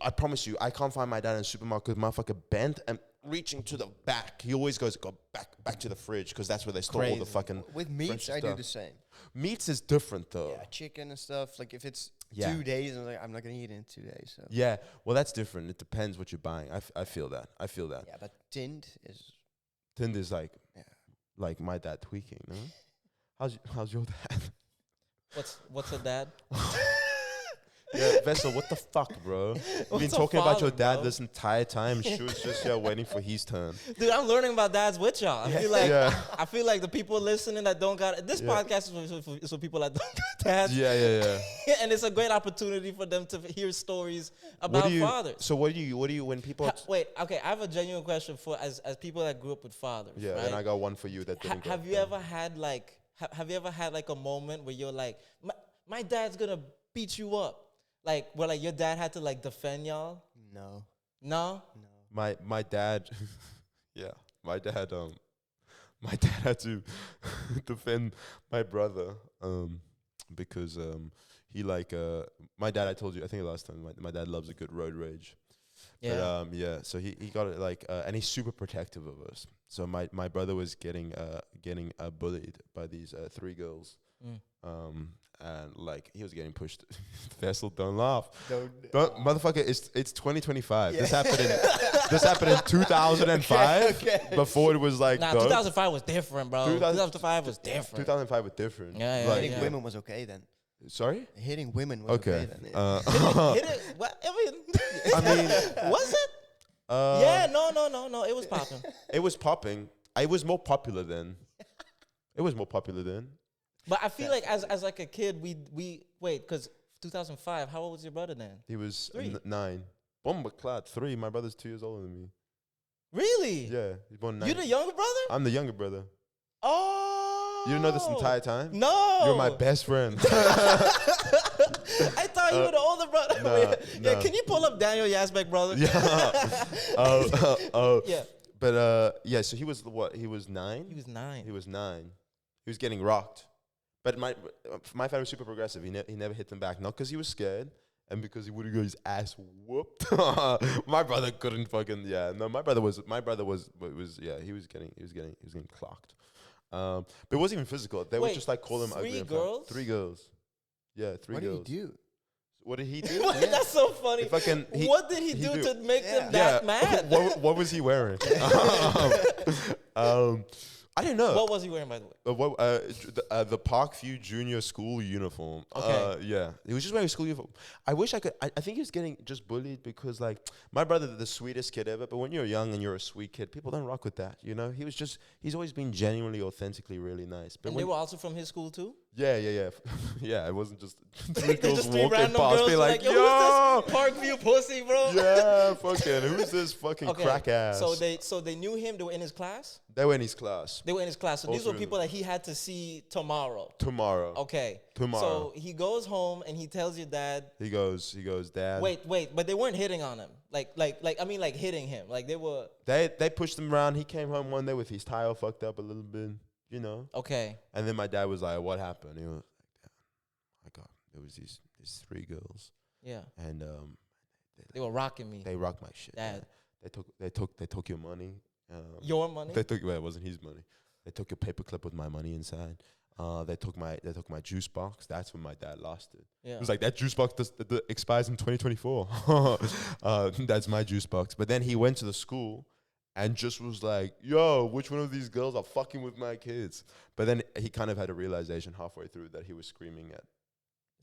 I promise you, I can't find my dad in the supermarket because motherfucker bent and reaching to the back. He always go back to the fridge because that's where they store all the Crazy. fucking With meats, French I do stuff. the same. Meats is different though. Yeah, chicken and stuff. Like if it's Yeah. 2 days, I'm not gonna eat it in 2 days. So Yeah, well that's different. It depends what you're buying. I feel that. yeah, but tinned is Tinder is like yeah. like my dad tweaking. No? How's your dad? What's a dad? Yeah, Vessel, what the fuck, bro? You've been What's a talking about your father, dad bro? this entire time. She was just waiting for his turn. Dude, I'm learning about dads with y'all. I feel like Yeah. I feel like the people listening that don't got this Yeah. podcast is for people that don't got dads. Yeah. And it's a great opportunity for them to hear stories about What do you? fathers. So what do you when people? Wait, okay, I have a genuine question for as people that grew up with fathers. Yeah, right? and I got one for you that didn't. Have you ever had like have you ever had like a moment where you're like my dad's gonna beat you up, like where like your dad had to like defend y'all? No. No. My dad, yeah, my dad had to defend my brother because he like my dad, I told you I think the last time, my dad loves a good road rage. Yeah. But yeah, so he got it like and he's super protective of us. So my brother was getting bullied by these 3 girls. And like he was getting pushed. Vessel, don't laugh. Don't, motherfucker, it's 2025. Yeah. This happened in 2005. Okay. Before it was like Nah, dope. 2005 was different, bro. 2005 was different. 2005 was different. Yeah, Like, Hitting women was okay then. Sorry? Hitting women was okay, Okay. then. Yeah. Hit it. What? I mean, I mean, was it? Yeah, no. It was popping. it was popping. It was more popular then. It was more popular then. But I feel like as like a kid, we wait, because 2005. How old was your brother then? He was 3. 9. Bombaclad 3. My brother's 2 years older than me. Really? Yeah, he's born 9. You the younger brother? I'm the younger brother. Oh. You didn't know this entire time? No. You're my best friend. I thought you were the older brother. Nah, Yeah, nah. can you pull up Daniel Yazbek, brother? Yeah. Yeah. But yeah, so he was what? He was 9? He was 9. He was 9. He was getting rocked. But my family was super progressive. He never hit them back. Not because he was scared, and because he would have got his ass whooped. My brother couldn't fucking no. My brother was he was getting clocked. But it wasn't even physical. They would Wait, just like call him 3 ugly. girls? 3 girls. Yeah, 3 What girls. did he do? What did he do? That's so funny. What did he do to make them that mad? What was he wearing? I don't know. What was he wearing, by the way? The Parkview Junior School uniform. Okay. Yeah, he was just wearing a school uniform. I wish I could. I think he was getting just bullied because, like, my brother, the sweetest kid ever. But when you're young and you're a sweet kid, people don't rock with that. You know, he's always been genuinely, authentically, really nice. But And they were also from his school too? yeah. Yeah, it wasn't just 3 They girls just 3 walking random past, girls be were like, yo, yo, who's this Parkview pussy, bro? yeah, fucking, who's this fucking Okay, crack ass? So they knew him. They were in his class. They were in his class They were in his class. So All these were 3 of people that he had to see tomorrow. tomorrow. Okay. Tomorrow. So he goes home and he tells your dad. He goes, Dad. Wait, but they weren't hitting on him. Like hitting him. Like they were. They pushed him around. He came home one day with his tire fucked up a little bit, you know. Okay. And then my dad was like, "What happened?" He was like, there was these 3 girls, Yeah. and They were rocking me. they rocked my shit. Dad. They took your money. Your money? They took, well, it wasn't his money. They took a paperclip with my money inside. They took my juice box. That's when my dad lost it. Yeah. It was like, that juice box expires in 2024. That's my juice box. But then he went to the school and just was like, yo, which one of these girls are fucking with my kids? But then he kind of had a realization halfway through that he was screaming at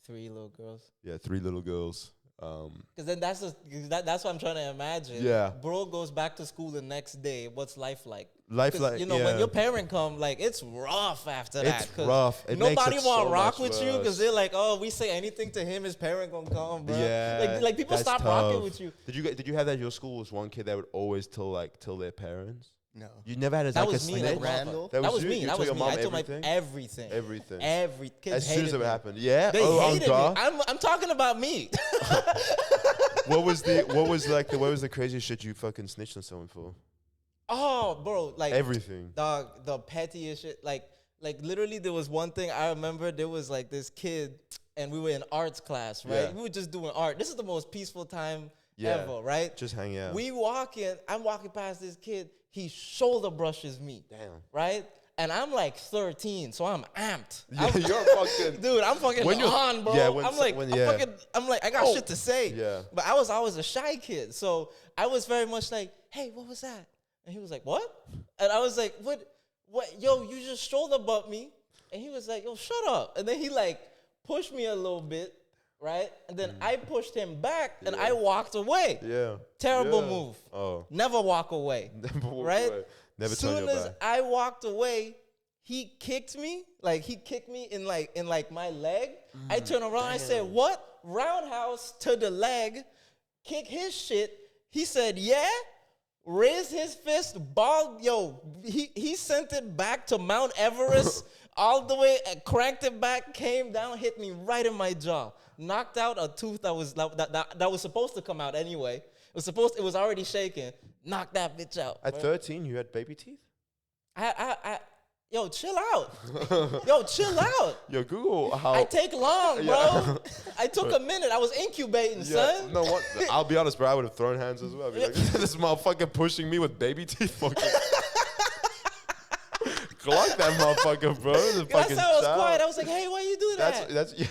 3 little girls. 3 little girls. Because then that's what I'm trying to imagine. Yeah. Bro goes back to school the next day. What's life like? Life 'Cause, like, you know, yeah. when your parent come, like it's rough after that. It's 'cause rough. It makes nobody it want to so rock much with you worse. because they're like, oh, we say anything to him, his parent gonna come, bro. Yeah, like people that's stop rocking tough. with you. Did you have that at your school? Was one kid that would always tell their parents? No. You never had a That like was a me. snitch? Like Randall? That was you? me. You That told was your me. mom I told my everything? everything. Everything. Every kids As soon as hated it me. happened, yeah. They oh, hated me. God. I'm talking about me. What was the craziest shit you fucking snitched on someone for? Oh, bro, like Everything. dog, the pettiest shit. Like literally, there was one thing I remember. There was like this kid, and we were in arts class, right? Yeah. We were just doing art. This is the most peaceful time Yeah. ever, right? Just hang out. I'm walking past this kid. He shoulder brushes me, Damn. right? And I'm like 13, so I'm amped. Yeah, I'm, you're fucking. dude, I'm fucking When you're- on, bro. yeah, when I'm so- like, when- I'm yeah. fucking, I'm like, I got Oh. shit to say. Yeah. But I was always a shy kid, so I was very much like, hey, what was that? And he was like, what? And I was like, what? Yo, you just shoulder bumped me. And he was like, yo, shut up. And then he like pushed me a little bit, right? And then I pushed him back, and I walked away. Yeah. Terrible Yeah. move. Oh. Never walk away. Never walk Right? away. Never turn Soon your as back. I walked away, he kicked me. Like he kicked me in my leg. I turned around. I said, "What?" Roundhouse to the leg. Kick his shit. He said, "Yeah." Raised his fist. Ball. Yo, he sent it back to Mount Everest all the way. Cranked it back. Came down. Hit me right in my jaw. Knocked out a tooth that was supposed to come out anyway. It was already shaking. Knocked that bitch out. At bro. 13, you had baby teeth? Yo, chill out. Yo, chill out. Yo, Google how. I take long, bro. Yeah. I took a minute. I was incubating, son. No, what? I'll be honest, bro. I would have thrown hands as well. I'd be like, this motherfucker pushing me with baby teeth. Fucking. Glock that motherfucker, bro. The That's fucking how I was child. quiet. I was like, hey, why you do that? That's yeah.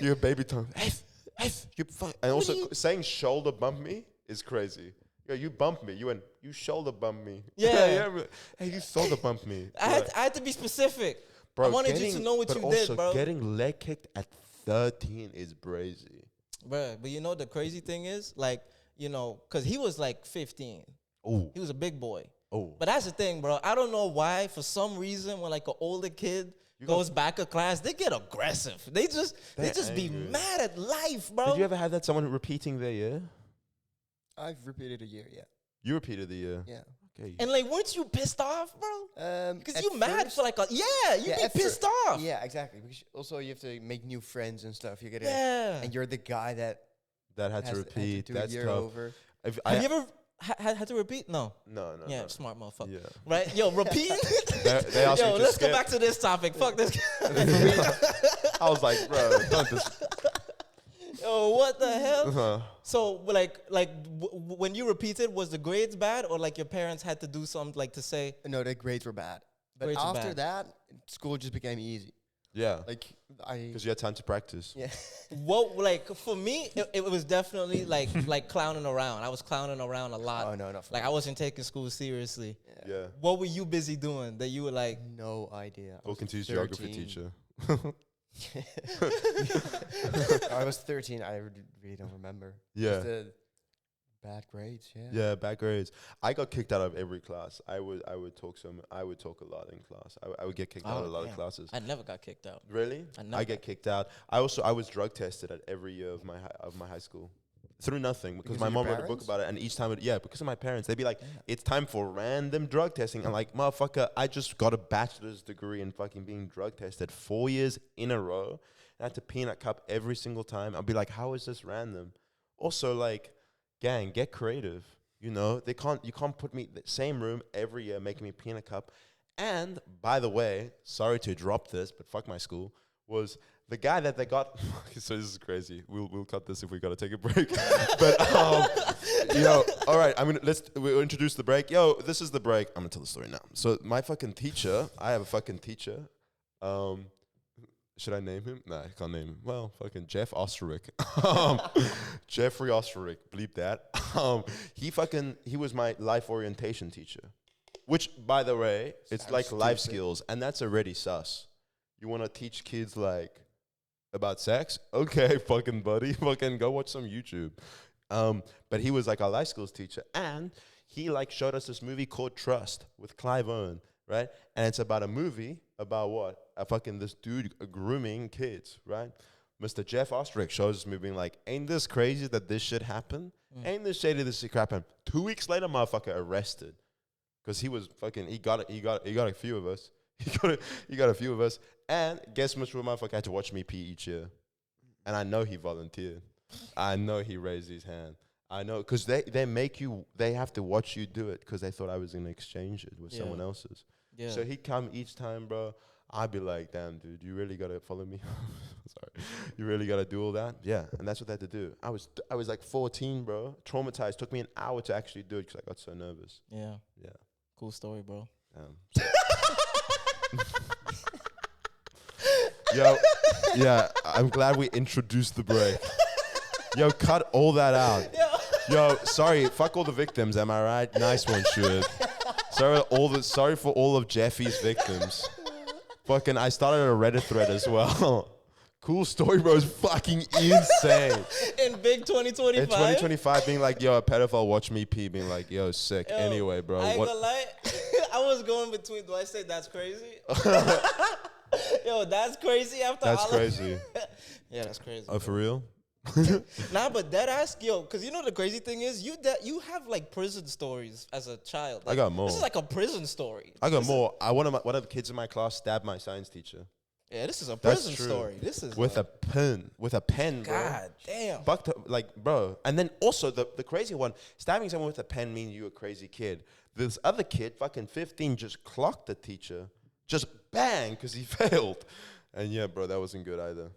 You're a baby tongue. You fuck. And also saying shoulder bump me is crazy. Yo, you bumped me. You shoulder bumped me. Yeah. but, hey, you shoulder bumped me. I had to be specific. Bro, I wanted you to know what but you also did, bro. Getting leg kicked at 13 is brazy. Bro, but you know the crazy thing is, like, you know, because he was like 15. Oh, He was a big boy. oh. But that's the thing, bro. I don't know why, for some reason, when like an older kid goes back to class, they get aggressive. They just be angry. mad at life, bro. Did you ever have that someone repeating their year? I've repeated a year, yeah. You repeated the year. Yeah. Okay. And like, weren't you pissed off, bro? Because At you mad first- for like you'd be at pissed fir- off. Yeah, exactly. Because also you have to make new friends and stuff. You get Yeah. and you're the guy that That had to has repeat. to do That's a year tough. over. Have you ever had to repeat? No. No. Yeah, no. smart motherfucker. Yeah. Right? Yo, repeat. They asked me Yo, to let's go skip. back to this topic. Fuck this. I was like, bro, don't this. Yo, what the hell? Uh-huh. So, when you repeated, was the grades bad, or like your parents had to do something like to say? No, the grades were bad. But Grades were after bad. that, school just became easy. Yeah. Like Because you had time to practice. yeah. What like for me, it was definitely like clowning around. I was clowning around a lot. Oh no, not for Like me. I wasn't taking school seriously. Yeah. What were you busy doing that you were like? No idea. I was Talking to his geography 13. teacher. I was 13. I really don't remember. Yeah. Just the bad grades. Yeah. Yeah, bad grades. I got kicked out of every class. I would talk a lot in class. I would get kicked out of a lot of classes. I never got kicked out. Really? I never I get kicked out. I was drug tested at every year of my high school. Through nothing, because Because my of your mom wrote a book parents? about it, and each time, because of my parents, they'd be like, "It's time for random drug testing." I'm like, "Motherfucker, I just got a bachelor's degree in fucking being drug tested 4 years in a row. I had to peanut cup every single time." I'd be like, "How is this random?" Also, like, gang, get creative. You know, you can't put me in the same room every year making me peanut cup. And by the way, sorry to drop this, but fuck my school, was the guy that they got. So this is crazy. We'll cut this if we gotta take a break. But all right. We'll introduce the break. Yo, this is the break. I'm gonna tell the story now. So my fucking teacher, I have a fucking teacher. Should I name him? Nah, I can't name him. Well, fucking Jeff Osterrick. Jeffrey Osterrick. Bleep that. He was my life orientation teacher. Which, by the way, it's Sounds like life stupid. skills, and that's already sus. You want to teach kids like About sex? Okay, fucking buddy. Fucking go watch some YouTube. But he was like our life skills teacher. And he like showed us this movie called Trust with Clive Owen, right? And it's about a movie about what? This dude grooming kids, right? Mr. Jeff Ostrich shows this movie being like, ain't this crazy that this shit happened? Ain't this shady this shit happened? 2 weeks later, motherfucker arrested. Because he was fucking, he got a few of us. He got a few of us. And guess which motherfucker had to watch me pee each year? And I know he volunteered. I know he raised his hand. I know, because they make you, they have to watch you do it because they thought I was going to exchange it with someone else's. Yeah. So he'd come each time, bro. I'd be like, damn, dude, you really got to follow me? Sorry. You really got to do all that? Yeah, and that's what they had to do. I was like 14, bro. Traumatized. Took me an hour to actually do it because I got so nervous. Yeah. Yeah. Cool story, bro. Yo, yeah, I'm glad we introduced the break. Yo, cut all that out. Yo, sorry, fuck all the victims, am I right? Nice one, Shuid. Sorry for all of Jeffy's victims. Fucking, I started a Reddit thread as well. Cool story, bro. It's fucking insane. In big 2025? In 2025, being like, yo, a pedophile watch me pee, being like, yo, sick. Yo, anyway, bro. I ain't gonna lie. I was going between, do I say that's crazy? Yo, that's crazy after That's all crazy. Yeah, that's crazy. Oh, for real? Nah, but that ass, yo, because you know the crazy thing is, you have like prison stories as a child. Like, I got more. This is like a prison story. I got more. One of the kids in my class stabbed my science teacher. Yeah, this is a That's prison true. story. This is with a pen, bro. God damn. Fucked up, like, bro. And then also the crazy one, stabbing someone with a pen means you a crazy kid. This other kid, fucking 15, just clocked the teacher, just bang, because he failed. And yeah, bro, that wasn't good either.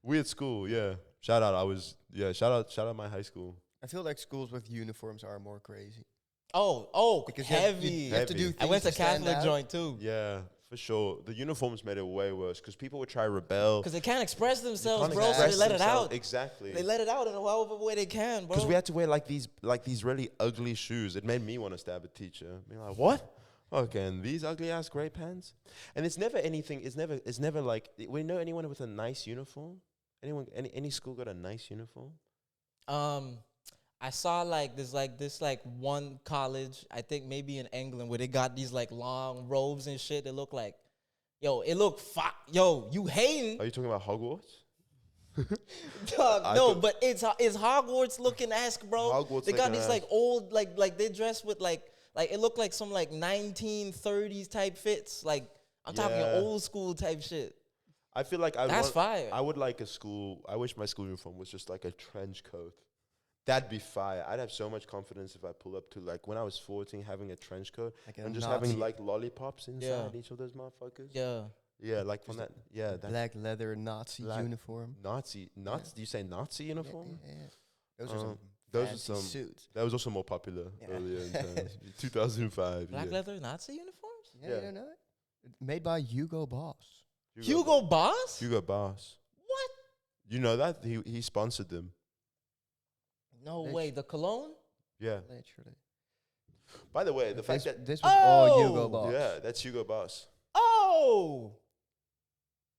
Weird school, yeah. Shout out my high school. I feel like schools with uniforms are more crazy. Oh, Because heavy. you have to do things I went to stand Catholic out. joint too. Yeah, for sure. The uniforms made it way worse because people would try to rebel. Because they can't express themselves, Can't bro, so express they let it themselves. out. Exactly. They let it out in however way they can, bro. Because we had to wear like these really ugly shoes. It made me want to stab a teacher. Being like, what? Okay, and these ugly ass gray pants. And it's never anything. It's never like we know anyone with a nice uniform. Any school got a nice uniform? I saw this one college, I think maybe in England, where they got these like long robes and shit. They look like, yo, you hating? Are you talking about Hogwarts? Dog, no, but it's Hogwarts looking esque, bro. Hogwarts they got looking these like old like they dress with like it looked like some like 1930s type fits. Like I'm talking Yeah. old school type shit. I feel like fire. I would like a school. I wish my school uniform was just like a trench coat. That'd be fire. I'd have so much confidence if I pull up to like when I was 14, having a trench coat Like a and just Nazi. having like lollipops inside Yeah. each of those motherfuckers. Yeah. Yeah, like from that. Yeah, that Black leather Nazi Black- uniform. Nazi. Do you say Nazi uniform? Yeah. Those are some those are fancy some- suits. That was also more popular Yeah. earlier in times. 2005. Black yeah. leather Nazi uniforms? Yeah, Yeah. you don't know it? Made by Hugo Boss. Hugo Boss? Hugo Boss. What? You know that he sponsored them. No way. The cologne? Yeah. Literally. By the way, the fact that This was all Hugo Oh! Boss. yeah, that's Hugo Boss. Oh!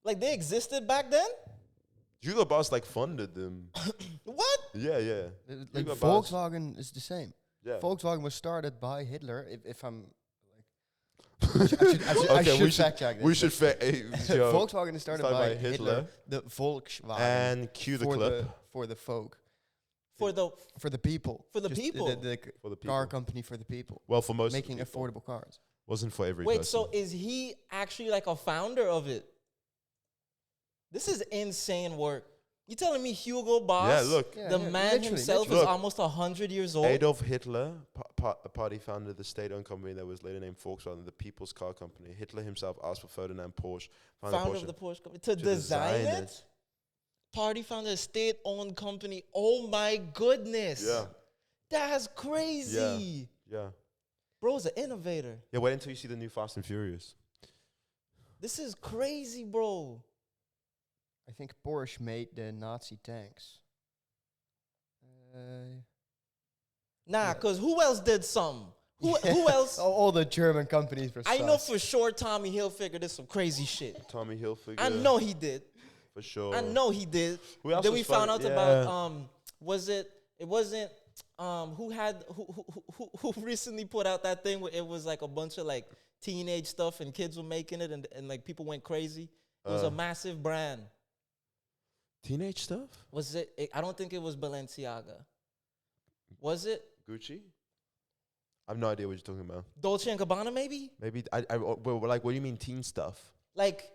Like they existed back then? Hugo Boss like funded them. What? Yeah. Like Hugo Boss. Volkswagen is the same. Yeah. Volkswagen was started by Hitler. If I'm like, I Okay, should fact check this. We should Volkswagen is started by Hitler. The Volkswagen and cue the clip for the folk, For the for the people, For the Just people. the for the car people. company for the people, Well, for most making of the people. affordable cars. Wasn't for every Wait, person. so is he actually like a founder of it? This is insane work. You telling me Hugo Boss? Yeah, look. Yeah, The yeah, man literally, himself literally. is almost 100 years old. Adolf Hitler, a party founded the state-owned company that was later named Volkswagen, the People's Car Company. Hitler himself asked for Ferdinand Porsche, founder of the Porsche company, to design it? Party founded a state-owned company. Oh my goodness. Yeah, That's crazy. yeah. Bro's an innovator. Yeah, wait until you see the new Fast and Furious. This is crazy, bro. I think Porsche made the Nazi tanks. Nah, because who else did some? Who else? All the German companies were I know sus. for sure Tommy Hilfiger did some crazy shit. Tommy Hilfiger. I know he did. for sure. I know he did. Who else Then was we found funny? out Yeah. about was it? It wasn't. Who recently put out that thing where it was like a bunch of like teenage stuff and kids were making it and like people went crazy. It was a massive brand. Teenage stuff? Was it? I don't think it was Balenciaga. Was it Gucci? I have no idea what you're talking about. Dolce and Gabbana? Maybe. Maybe well, like, what do you mean teen stuff? Like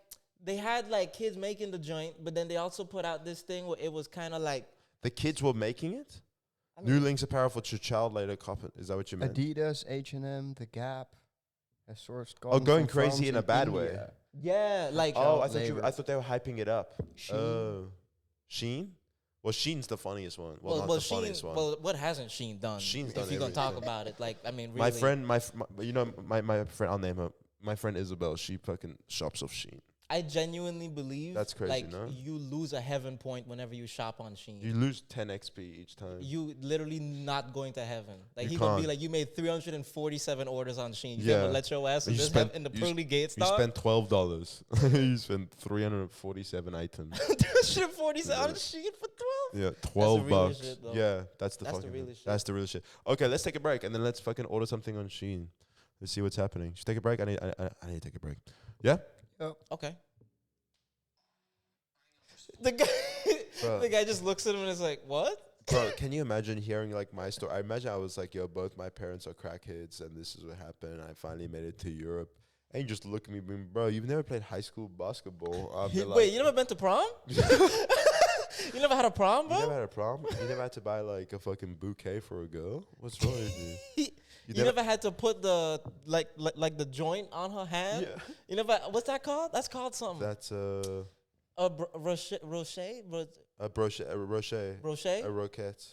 they had like kids making the joint, but then they also put out this thing where it was kind of like The kids were making it? I mean, New links apparel for your child later copy. Is that what you meant? Adidas, H&M, The Gap, a source. Oh, going crazy in a bad way. yeah, like Oh, Child I thought they were hyping it up. Shein. Oh. Sheen? Well, Sheen's the funniest one. Well, not the funniest one. Well, what hasn't Sheen done? Sheen's if done you're gonna talk everything. about it, like I mean, really, My friend, my friend, I'll name her. My friend Isabel, she fucking shops off Sheen. I genuinely believe That's crazy, Like no? you lose a heaven point whenever you shop on Sheen. You lose 10 XP each time. You literally not going to heaven. Like You he gonna be can't. like, you made 347 orders on Sheen. You Yeah. gonna let your ass You just spent- have in the you pearly gates, You dog? spent $12. You spent 347 items. 347 on Sheen for 12. Yeah, the 12 realest bucks. shit, though. Yeah, that's the That's the fucking. realest shit. That's the real shit. Okay, let's take a break and then let's fucking order something on Sheen. Let's see what's happening. Should we take a break? I need to take a break. Yeah. Okay. The guy, Bro. the guy just looks at him and is like, "What?" Bro, can you imagine hearing like my story? I imagine I was like, yo, both my parents are crackheads and this is what happened. I finally made it to Europe. And you just look at me being, bro, you've never played high school basketball. I'll be Wait, like, you never been to prom? You never had a prom, you bro? never had a prom? You never had to buy like a fucking bouquet for a girl? What's wrong with you? You never had to put the like the joint on her hand? Yeah. You never. What's that called? That's called something. That's Rocher, a brochet, a rocher, Rocher, a roquette,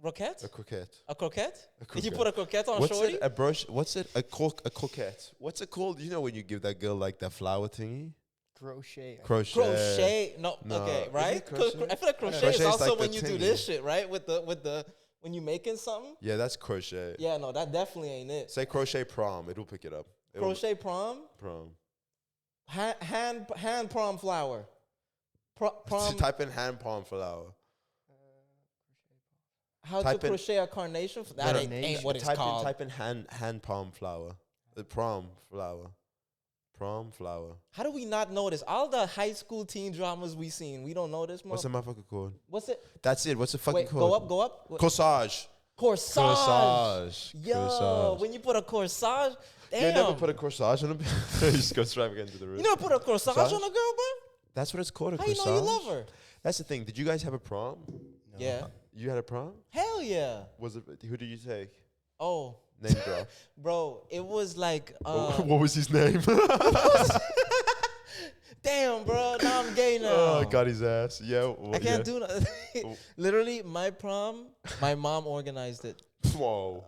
roquette, a croquette. a croquette. A Did you croquette. put a croquette on What's shorty? it? A brush? What's it? A croquette. What's it called? You know when you give that girl like that flower thingy? Crochet. Crochet. Crochet. No, No. okay, Is right? it crochet? I feel like crochet Crochet is is also like the when you do thingy. this shit, right? With the when you making something. Yeah, that's crochet. Yeah, no, that definitely ain't it. Say crochet prom. It'll pick it up. Crochet prom, Prom. hand prom flower. Prom. Type in hand palm flower. How to type in- crochet a carnation? That No, ain't what it's type called. type in hand palm flower. The prom flower. Prom flower. How do we not know this? All the high school teen dramas we seen, we don't know this. What's the motherfucker called? What's it? That's it. What's the fucking Wait, called? go up. Corsage. Corsage. Corsage. Yo, Corsage. when you put a corsage, You damn. never put a corsage on him? You just go straight again to the room. You never put a corsage Corsage? on a girl, bro? That's what it's called, a How you corsage? know you love her? That's the thing. Did you guys have a prom? Yeah. You had a prom? Hell yeah. Was it? Who did you take? Oh, Name drop. bro, it was like, What was his name? damn, bro, now I'm gay now. Oh, got his ass. Yeah. I can't do that. Literally, my prom, my mom organized it. Whoa.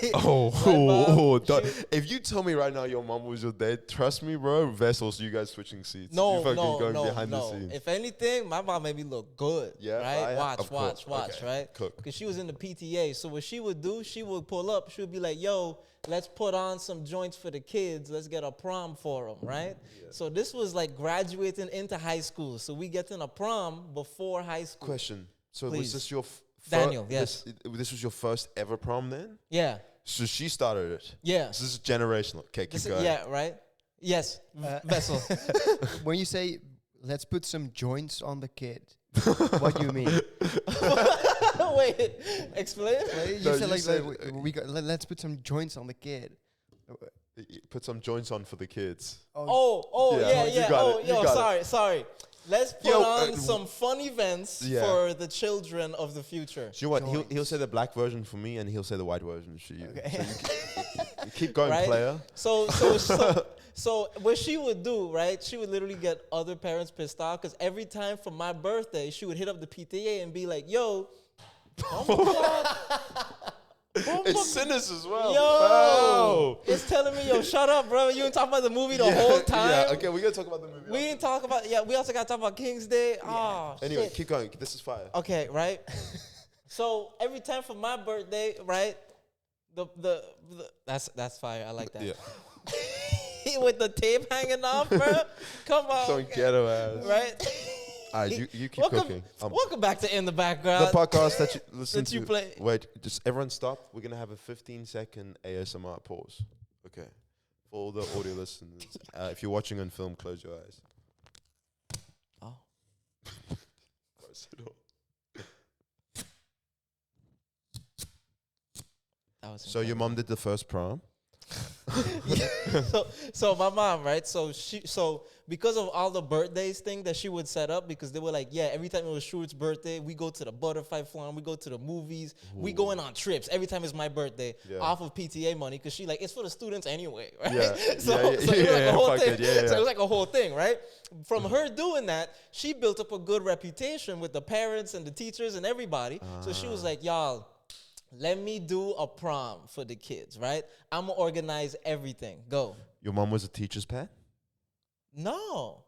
My Oh, mom, if you tell me right now your mom was your dad, trust me, bro. Vessels, you guys switching seats. No, you fucking no, going no, behind the no. scenes. If anything, my mom made me look good. Yeah, right. right, of course. Watch, Okay, right? cook. Because she was in the PTA. So what she would do, she would pull up. She would be like, "Yo, let's put on some joints for the kids. Let's get a prom for them, right?" So this was like graduating into high school. So we get in a prom before high school. Question. So Please. was this your Daniel, yes. This was your first ever prom then? Yeah, So she started it. yeah. So this is generational. Okay, keep This is- going. yeah, right. Yes, vessel. When you say let's put some joints on the kid, what do you mean? Wait, explain. You No, said you like, said, let's put some joints on the kid. Put some joints on for the kids. Oh, Yeah, yeah. you got Oh, it, you yo, got it. sorry. Let's put Yo, on some fun events yeah. for the children of the future. Do you know what? He'll Joints. say the black version for me, and he'll say the white version for you. So you keep going, Right? player. So what she would do, right? She would literally get other parents pissed off because every time for my birthday, she would hit up the PTA and be like, "Yo, It's sinners as well. yo, it's telling me, yo, shut up, bro. You ain't talking about the movie the whole time. Yeah, okay, we're gonna talk about the movie. We didn't talk about, we also got to talk about King's Day. Oh, Anyway, shit. keep going. This is fire. Okay, right? So every time for my birthday, right, the that's fire. I like that. Yeah. With the tape hanging off, bro. Come on. So ghetto ass. Right? All right, you keep welcome, cooking. Welcome back to In the Background. The podcast that you listen that you to. play. Wait, just everyone stop. We're gonna have a 15-second ASMR pause. Okay, for all the audio listeners. If you're watching on film, close your eyes. Oh. Close it all. That was So your mom did the first prom. so my mom, right? So because of all the birthdays thing that she would set up, because they were like, yeah, every time it was Shuart's birthday, we go to the butterfly farm, we go to the movies, we going on trips. Every time it's my birthday, off of PTA money, because she like it's for the students anyway, right? Yeah. So it was like a whole thing. Yeah. So it was like a whole thing, right? From her doing that, she built up a good reputation with the parents and the teachers and everybody. So she was like, y'all, let me do a prom for the kids, right? I'm going to organize everything. Go. Your mom was a teacher's pet? No.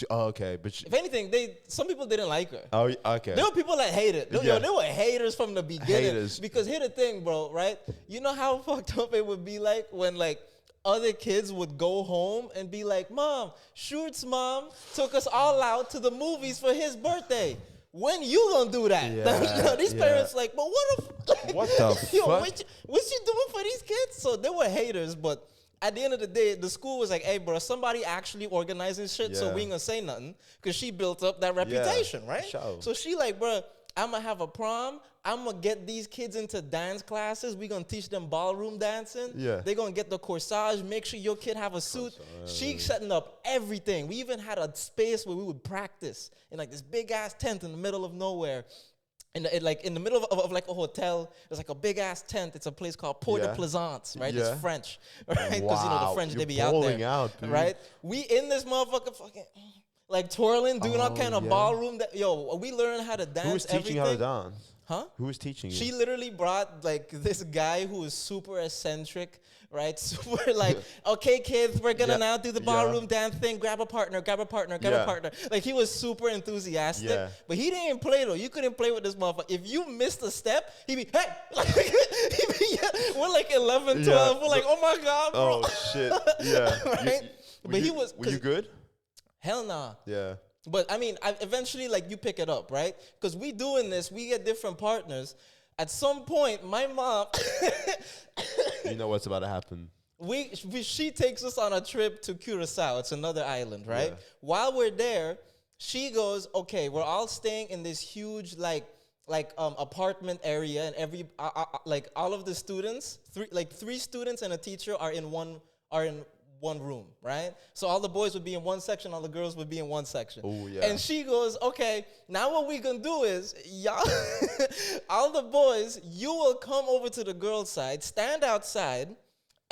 Okay. But If anything, some people didn't like her. Oh, okay. There were people that hated. Yeah. There were haters from the beginning. Haters. Because here's the thing, bro, right? You know how fucked up it would be like when, like, other kids would go home and be like, Mom, Shuart's mom took us all out to the movies for his birthday. When you gonna do that? Yeah, These parents like, but What the yo, fuck? what you doing for these kids? So they were haters, but at the end of the day, the school was like, hey, bro, somebody actually organizing shit, so Yeah. we ain't gonna say nothing, because she built up that reputation, right? sure. So she like, bro, I'm gonna have a prom. I'm gonna get these kids into dance classes. We gonna teach them ballroom dancing. Yeah. They gonna get the corsage. Make sure your kid have a suit. She setting up everything. We even had a space where we would practice in like this big ass tent in the middle of nowhere. In the middle of like a hotel, there's like a big ass tent. It's a place called Port de Plaisance, right? Yeah. It's French, right? Because you know the French, You're they be out there, balling out, dude. right? We in this motherfucker fucking like twirling, doing all kind of ballroom. We learn how to dance. Who was teaching you how to everything. dance? Huh? Who was teaching you? She literally brought like this guy who was super eccentric, right? Super like, okay, kids, we're gonna now do the ballroom dance thing. Grab a partner, grab a partner, grab a partner. Like he was super enthusiastic, but he didn't play though. You couldn't play with this motherfucker. If you missed a step, he'd be, hey, we're like 11, 12. We're like, oh my God, bro. Oh shit. Yeah. Right? But he was. Were you good? Hell nah. Yeah. But I mean, eventually, like you pick it up, right? Because we doing this, we get different partners. At some point, my mom, You know what's about to happen. she takes us on a trip to Curacao. It's another island, right? Yeah. While we're there, she goes, okay, we're all staying in this huge like apartment area, and like all of the students, three students and a teacher are in one room, right? So all the boys would be in one section, all the girls would be in one section. Oh, yeah. And she goes, okay, now what we gonna do is, y'all, all the boys, you will come over to the girls' side, stand outside,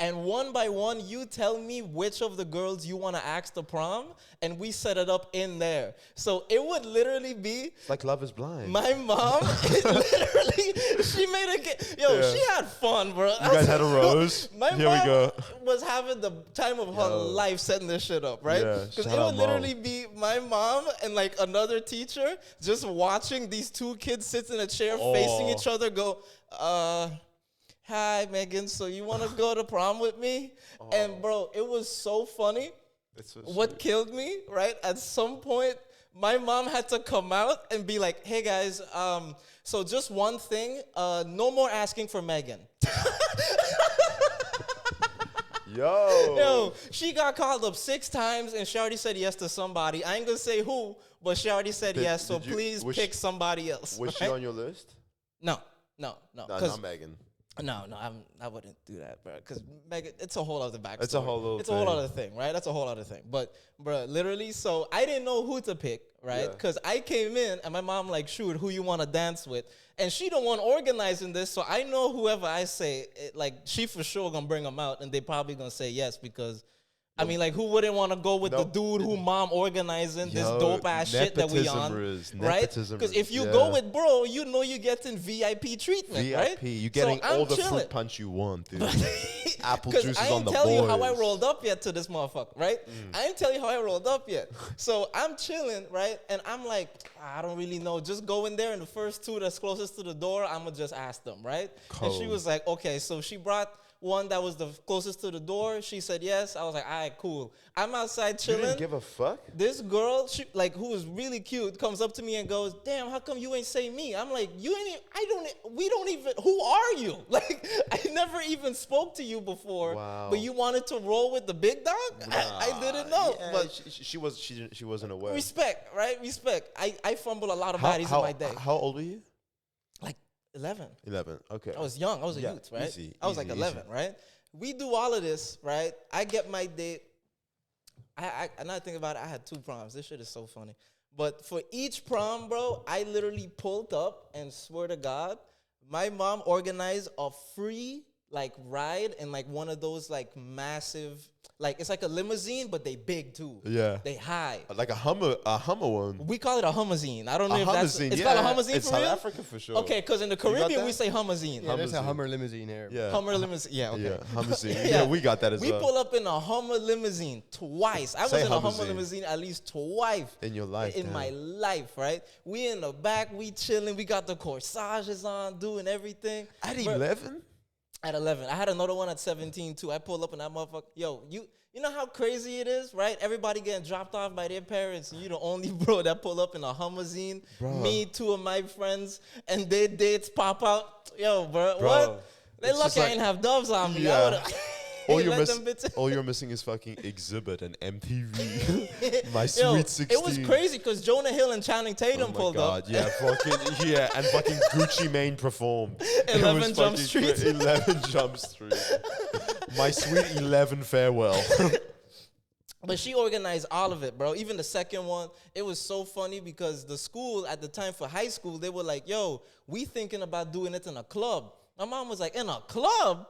and one by one, you tell me which of the girls you want to ask to prom, and we set it up in there. So it would literally be It's like Love is Blind. my mom, literally, she made she had fun, bro. You guys had a rose? My Here mom we go. was having the time of her life setting this shit up, right? Yeah, Because shout it out would mom. literally be my mom and like another teacher just watching these two kids sit in a chair facing each other go, hi, Megan, so you want to go to prom with me? And, bro, it was so funny. It's so What sweet. killed me, right? At some point, my mom had to come out and be like, hey, guys, so just one thing, no more asking for Megan. Yo, she got called up 6 times, and she already said yes to somebody. I ain't going to say who, but she already said yes, so please pick somebody else. Was she right? on your list? No. No, not Megan. No, I wouldn't do that, bro. Because Megan, it's a whole other backstory. It's a whole little It's a whole other thing, right? That's a whole other thing. But, bro, literally, so I didn't know who to pick, right? Yeah. Because I came in, and my mom like, shoot, who you want to dance with? And she the one organizing this, so I know whoever I say, she for sure going to bring them out, and they probably going to say yes because... I mean, like, who wouldn't want to go with the dude who mom organizing this dope-ass shit that we on, right? Because if you go with bro, you know you're getting VIP treatment, right? You're getting So I'm all the chilling. fruit punch you want, dude. Apple Because juice I is on ain't the tell you how I boys. rolled up yet to this motherfucker, right? I ain't tell you how I rolled up yet. So I'm chilling, right? And I'm like, I don't really know. Just go in there, and the first two that's closest to the door, I'm going to just ask them, right? And she Cold. was like, okay. So she brought one that was the closest to the door. She said yes. I was like, all right, cool. I'm outside You chilling. didn't give a fuck? This girl, who was really cute, comes up to me and goes, "Damn, how come you ain't say me?" I'm like, "You ain't. We don't even. Who are you? Like, I never even spoke to you before. Wow. But you wanted to roll with the big dog. I didn't know. Yeah, but she wasn't aware. respect, right? Respect. I fumble a lot of bodies in my day. How old were you? Like 11. 11. Okay. I was young. I was a Yeah, youth, right? easy, I was like easy, 11, right? We do all of this, right? I get my date. Now I think about it, I had 2 proms. This shit is so funny. But for each prom, bro, I literally pulled up and swear to God, my mom organized a free ride in one of those massive, it's like a limousine, but they big too. Yeah. They high. Like a Hummer one. We call it a Hummazine. I don't know A if that's Hummazine, it's yeah. called a Hummazine It's for South real? Africa for sure. Okay, because in the got Caribbean that? we say Hummazine. Yeah, there's a Hummazine. Hummer limousine here. Yeah. Hummer limousine. Yeah, okay. Yeah, Hummazine. Yeah. yeah, we got that as We well. pull up in a Hummer limousine twice. I was Say in a Hummer Hummazine. limousine at least twice In your life, In damn. my life, right? We in the back, we chilling. We got the corsages on, doing everything. At Bro, 11? At 11. I had another one at 17 too. I pulled up in that motherfucker. Yo, you know how crazy it is, right? Everybody getting dropped off by their parents, and you the only bro that pull up in a Hummazine. Bro. Me, 2 of my friends, and their dates pop out. Yo, bro, Bro, what? They it's lucky just I like- ain't have doves on me. I Yeah. would've All you're, let miss- them bitches. all you're missing is fucking Exhibit and MTV. My Yo, Sweet 16. it was crazy because Jonah Hill and Channing Tatum Oh my pulled God, up. yeah, fucking, yeah, and fucking Gucci Mane performed. It 11 was Jump fucking Street. 11 Jump Street. My Sweet 11 Farewell. But she organized all of it, bro. Even the second one, it was so funny because the school at the time for high school, they were like, yo, we thinking about doing it in a club. My mom was like, in a club?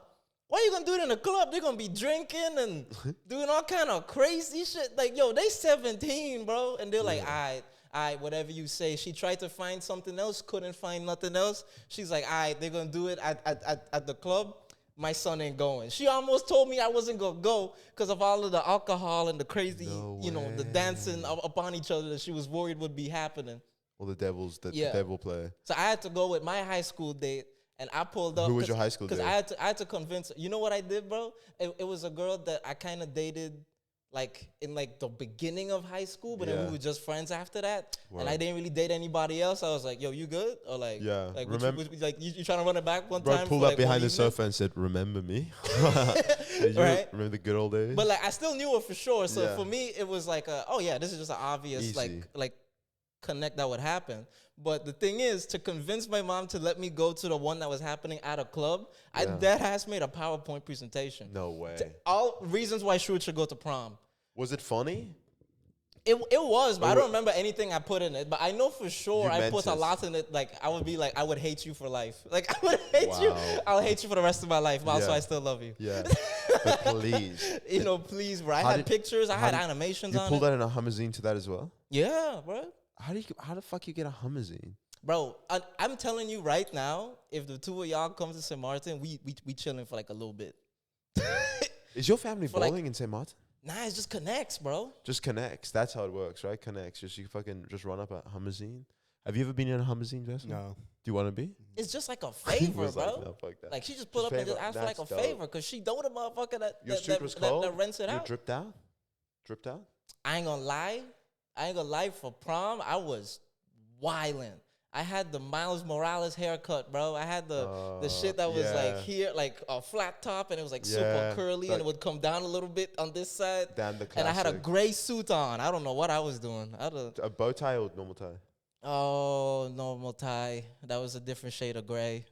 Why you gonna do it in a club? They're gonna be drinking and doing all kind of crazy shit. Like, yo, they 17, bro. And they're like, all right, whatever you say. She tried to find something else, couldn't find nothing else. She's like, all right, they're gonna do it at the club. My son ain't going. She almost told me I wasn't gonna go because of all of the alcohol and the crazy, the dancing upon each other that she was worried would be happening. Well, the Yeah. the devil play. So I had to go with my high school date, and I pulled up. Who was your high school Because date? I had to convince her. You know what I did, bro? It was a girl that I kind of dated in the beginning of high school, but then Yeah. we were just friends after that. Word. And I didn't really date anybody else. I was like, yo, you good? Or Yeah. Remember- you trying to run it back one Bro time? pulled for up one behind the evening? sofa and said, remember me? Right. Remember the good old days? But I still knew her for sure. So Yeah. for me, it was like, oh yeah, this is just an obvious Easy. like connect that would happen. But the thing is, to convince my mom to let me go to the one that was happening at a club, Yeah. that has made a PowerPoint presentation. no way. All reasons why Shrewd should go to prom. Was it funny? It was, but Or I don't what- remember anything I put in it. But I know for sure You I meant put a it. lot in it. Like I would be like, I would hate you for life. Like I would hate you. Wow. I'll hate you for the rest of my life. But also Yeah. I still love you. Yeah. But please. You know, please, bro. I How had did- pictures. I how had did- animations You on pulled it. that in a Hummazine to that as well? Yeah, bro. How the fuck you get a Hummazine? Bro, I'm telling you right now, if the 2 of y'all come to St. Martin, we chilling for like a little bit. Is your family For like- bowling in St. Martin? Nah, it just connects, bro. Just connects. That's how it works, right? Connects. Just you fucking just run up a Hummazine. Have you ever been in a Hummazine, Justin? No. Do you want to be? It's just like a He favor, was bro. like, no, fuck that. Like she just pull Just up and favor. just ask for like a That's dope. favor because she know the motherfucker Your street was cold? that rents it You out. dripped out? Dripped out? I ain't gonna lie. For prom, I was wildin'. I had the Miles Morales haircut, bro. I had the shit that was like yeah. here, like a flat top, and it was like Yeah, super curly, and like- it would come down a little bit on this side. Damn, the And I had a classic. gray suit on. I don't know what I was doing. I had A bow tie or normal tie? normal tie. That was a different shade of gray.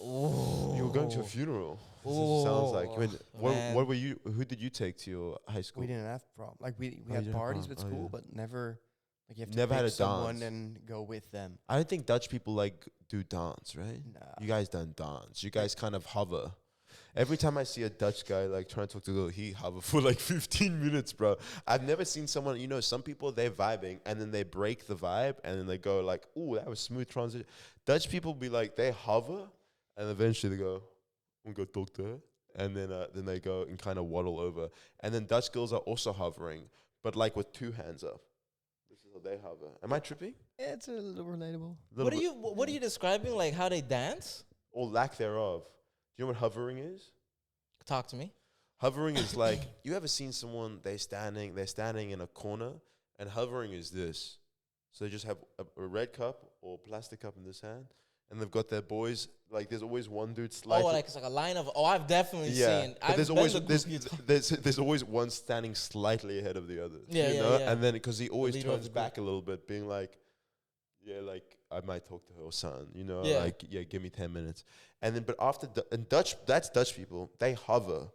Ooh. You were going to a funeral. This sounds like. What were you? Who did you take to your high school? We didn't have prom. Like we Oh, you had didn't have parties prom. with Oh, school, yeah. but never like you have to Never had pick a someone dance. and go with them. I don't think Dutch people like do dance, right? Nah. You guys don't dance. You guys kind of hover. Every time I see a Dutch guy like trying to talk to a girl, he hover for like 15 minutes, bro. I've never seen someone, some people they're vibing and then they break the vibe and then they go like, ooh, that was smooth transition. Dutch people be like, they hover and eventually they go, I'm gonna talk to her. and then they go and kind of waddle over. And then Dutch girls are also hovering, but like with two hands up. This is how they hover. Am I tripping? Yeah, it's a little relatable. What are you describing? Like how they dance? Or lack thereof. Do you know what hovering is? Talk to me. Hovering is like, you ever seen someone, they're standing in a corner, and hovering is this. So they just have a red cup or plastic cup in this hand, and they've got their boys, like there's always one dude slightly. Oh, like it's like a line of. Oh, I've definitely seen. But there's I've always been to there's, group you talk- there's always one standing slightly ahead of the other. Yeah, you yeah, know? yeah. And then because he always leader of turns the group. back a little bit, being like, yeah, like I might talk to her son, you know, Yeah. like yeah, give me 10 minutes. And then but after and Dutch, that's Dutch people, they hover.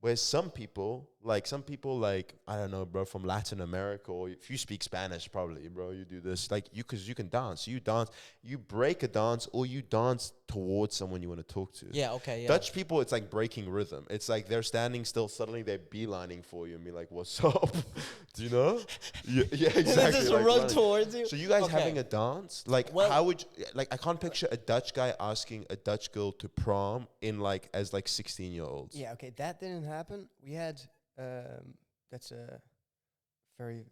Whereas some people like I don't know, bro, from Latin America, or if you speak Spanish, probably, bro, you do this like because you can dance. You dance, you break a dance, or you dance towards someone you want to talk to. Yeah. Okay. Yeah. Dutch people, it's like breaking rhythm. It's like they're standing still, suddenly they're beelining for you and be like, "What's up?" Do you know? Yeah, And exactly. they just like run running. towards you. So you guys Okay. having a dance? Like, Well- how would like I can't picture a Dutch guy asking a Dutch girl to prom in like as like 16-year-olds. Yeah, okay, that didn't happen. We had that's a very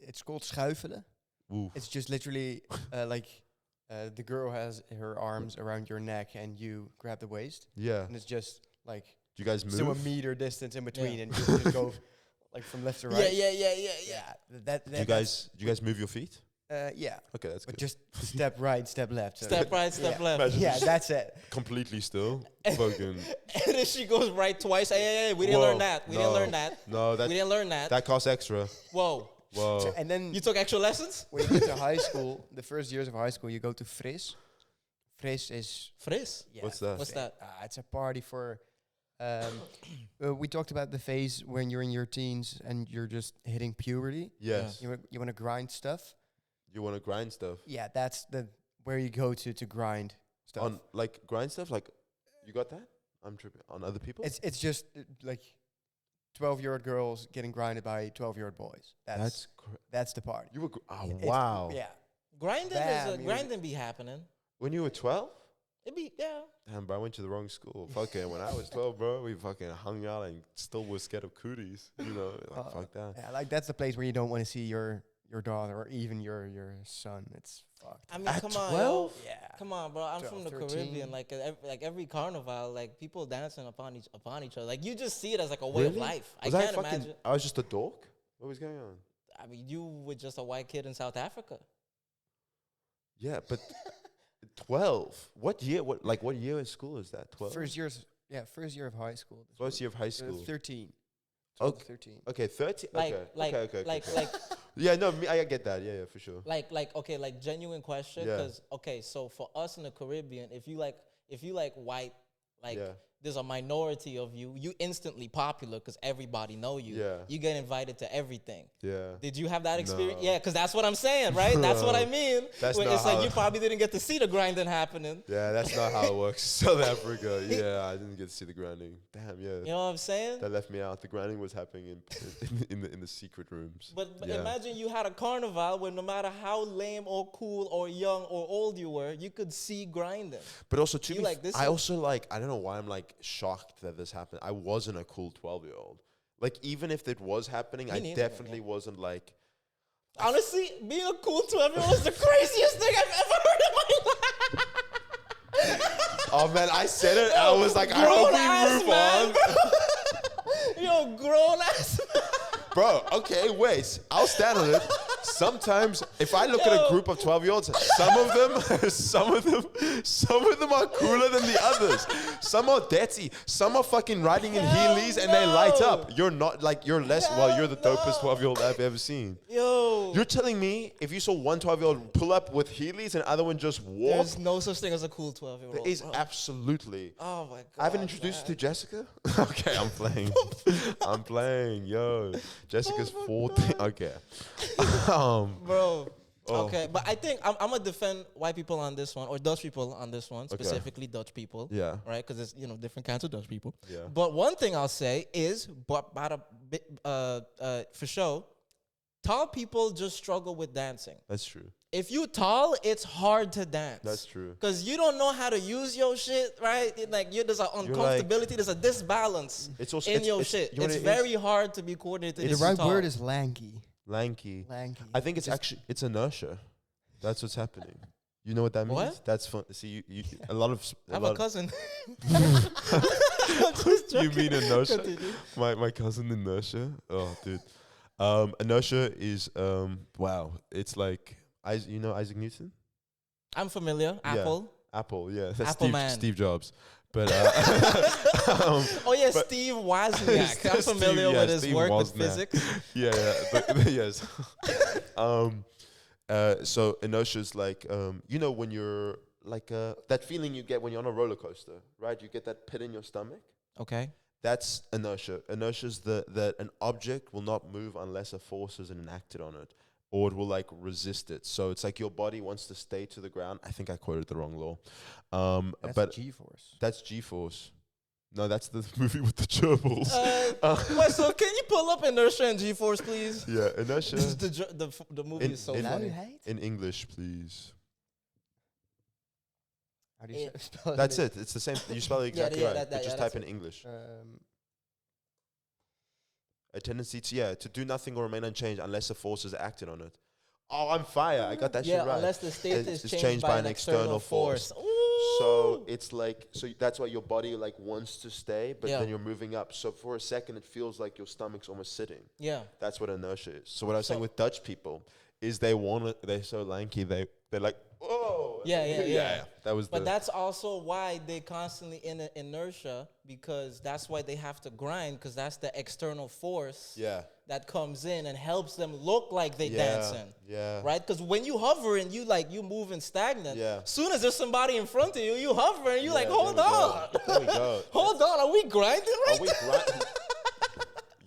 it's called schuifelen. Ooh. It's just literally like the girl has her arms around your neck and you grab the waist, Yeah. and it's just like Do you guys move? still a meter distance in between, Yeah. and you just go like from left to right. Yeah. That Do you guys move your feet? yeah, Okay, that's but good. just step right, step left. So Step right, step yeah. left. Imagine Yeah, just that's it. completely still. Fucking And then she goes right twice. Hey, we didn't Whoa, learn that. We didn't no. learn that. no, We that didn't learn that. that costs extra. Whoa. Whoa. So, and then You took extra lessons? when you get to high school, the first years of high school, you go to Fris. Fris is Frizz. yeah, What's that? What's that? It's a party for. We talked about the phase when you're in your teens and you're just hitting puberty. Yes. You want to grind stuff. You want to grind stuff. Yeah, that's the where you go to grind stuff. On like grind stuff, like you got that? I'm tripping on other people. It's just like 12-year-old girls getting grinded by 12-year-old boys. That's the party. You were oh It's- wow. Yeah. Grinding Bam, is you- grinding be happening. When you were 12? It be yeah. Damn, bro, I went to the wrong school. Fucking when I was 12, bro, we fucking hung out and still was scared of cooties. You know, like fuck that. Yeah, like that's the place where you don't want to see your daughter or even your son. It's fucked. I mean, At come on, 12? yo. Yeah. Come on, bro. I'm 12, from the 13. Caribbean. Like every carnival, like people dancing upon each other. Like you just see it as like a way of Really? life. Was I can't fucking, imagine. I was just a dork? What was going on? I mean, you were just a white kid in South Africa. Yeah, but 12. What year? What year in school is that? 12. First year of high school. First year of high school. 13. Okay. 12, 13. Okay, 13. Like okay. Okay. like Yeah, no, I get that. Yeah, for sure. like okay, like genuine question. Yeah. Because okay, so for us in the Caribbean, if you like white, like Yeah. there's a minority of you, you instantly popular because everybody know you. Yeah. You get invited to everything. Yeah. Did you have that experience? No. Yeah, because that's what I'm saying, right? That's what I mean. That's Where not it's like how- you probably didn't get to see the grinding happening. Yeah, that's not how it works. South Africa. Yeah, I didn't get to see the grinding. Damn, yeah. You know what I'm saying? That left me out. The grinding was happening in the secret rooms. But yeah. imagine you had a carnival where no matter how lame or cool or young or old you were, you could see grinding. But also, to You me, like this I is- also like. I don't know why I'm like shocked that this happened. I wasn't a cool 12-year-old. Like even if it was happening, Me I neither, definitely wasn't like. Honestly, being a cool 12-year-old is the craziest thing I've ever heard in my life. Oh man, I said it. I was like, I hope we move on. Yo, grown ass man. Bro, okay, wait. I'll stand on it. Sometimes, if I look at a group of 12-year-olds, some of them are cooler than the others. Some are dirty. Some are fucking riding in Hell heelys and they light no. up. You're not like you're less. Well, you're the dopest 12-year-old I've ever seen. Yo. You're telling me if you saw one 12-year-old pull up with heelys and other one just walk, There's no such thing as a cool 12-year-old. there is bro. absolutely. Oh my god. I haven't introduced you to Jessica. Okay, I'm playing. I'm playing. Yo, Jessica's 14. Okay. Bro. Oh. Okay, but I think I'm gonna defend white people on this one, or Dutch people on this one, specifically Dutch people. Yeah. Right, because there's different kinds of Dutch people. Yeah. But one thing I'll say is, for sure, tall people just struggle with dancing. That's true. if you tall, it's hard to dance. That's true. Cause you don't know how to use your shit, right? There's an uncomfortability, there's a disbalance It's also in your shit. you know what It's it is? very hard to be coordinated. The if you right tall. word is lanky. Lanky. Lanky. I think it's inertia. That's what's happening. You know what that means? What? That's fun. See, you a lot of. I have a cousin. You mean inertia? Continue. My cousin inertia. Oh, dude. Inertia is wow. It's like Isaac Newton. I'm familiar. Yeah. Apple. Apple. Yeah, that's Apple man. Steve Jobs. But Oh yeah, but- Steve Wozniak. I'm familiar Steve- yeah, with his Steve work with Wozniak. physics. yeah, yes. So inertia is like when you're like that feeling you get when you're on a roller coaster, right? You get that pit in your stomach. Okay. That's inertia. Inertia is that an object will not move unless a force is enacted on it, or it will like resist it. So it's like your body wants to stay to the ground. I think I quoted the wrong law. That's But G-force. that's G-force. No, that's the movie with the gerbils. Wait, so can you pull up inertia and G-force, please? Yeah, inertia. The movie is so in- Now funny. you hate? In English, please. How do you spell That's it. It's the same. You spell it exactly yeah, right. that- but just that's type in English. A tendency to do nothing or remain unchanged unless a force is acted on it. Oh, I'm fire. I got that Yeah, shit right. unless the state It's is changed by an external force. So it's like, that's why your body like wants to stay, but Yeah. then you're moving up. So for a second, it feels like your stomach's almost sitting. Yeah. That's what inertia is. So what I was So- saying with Dutch people is they're so lanky, they're like, oh. Yeah. That was But that's also why they constantly in inertia, because that's why they have to grind, because that's the external force yeah. that comes in and helps them look like they dancing. Yeah. Right? Because when you hover and you moving stagnant, Yeah. soon as there's somebody in front of you, you hover and you like, Yeah, hold there we go. on. There we go. Hold on, are we grinding right Are we now? grinding?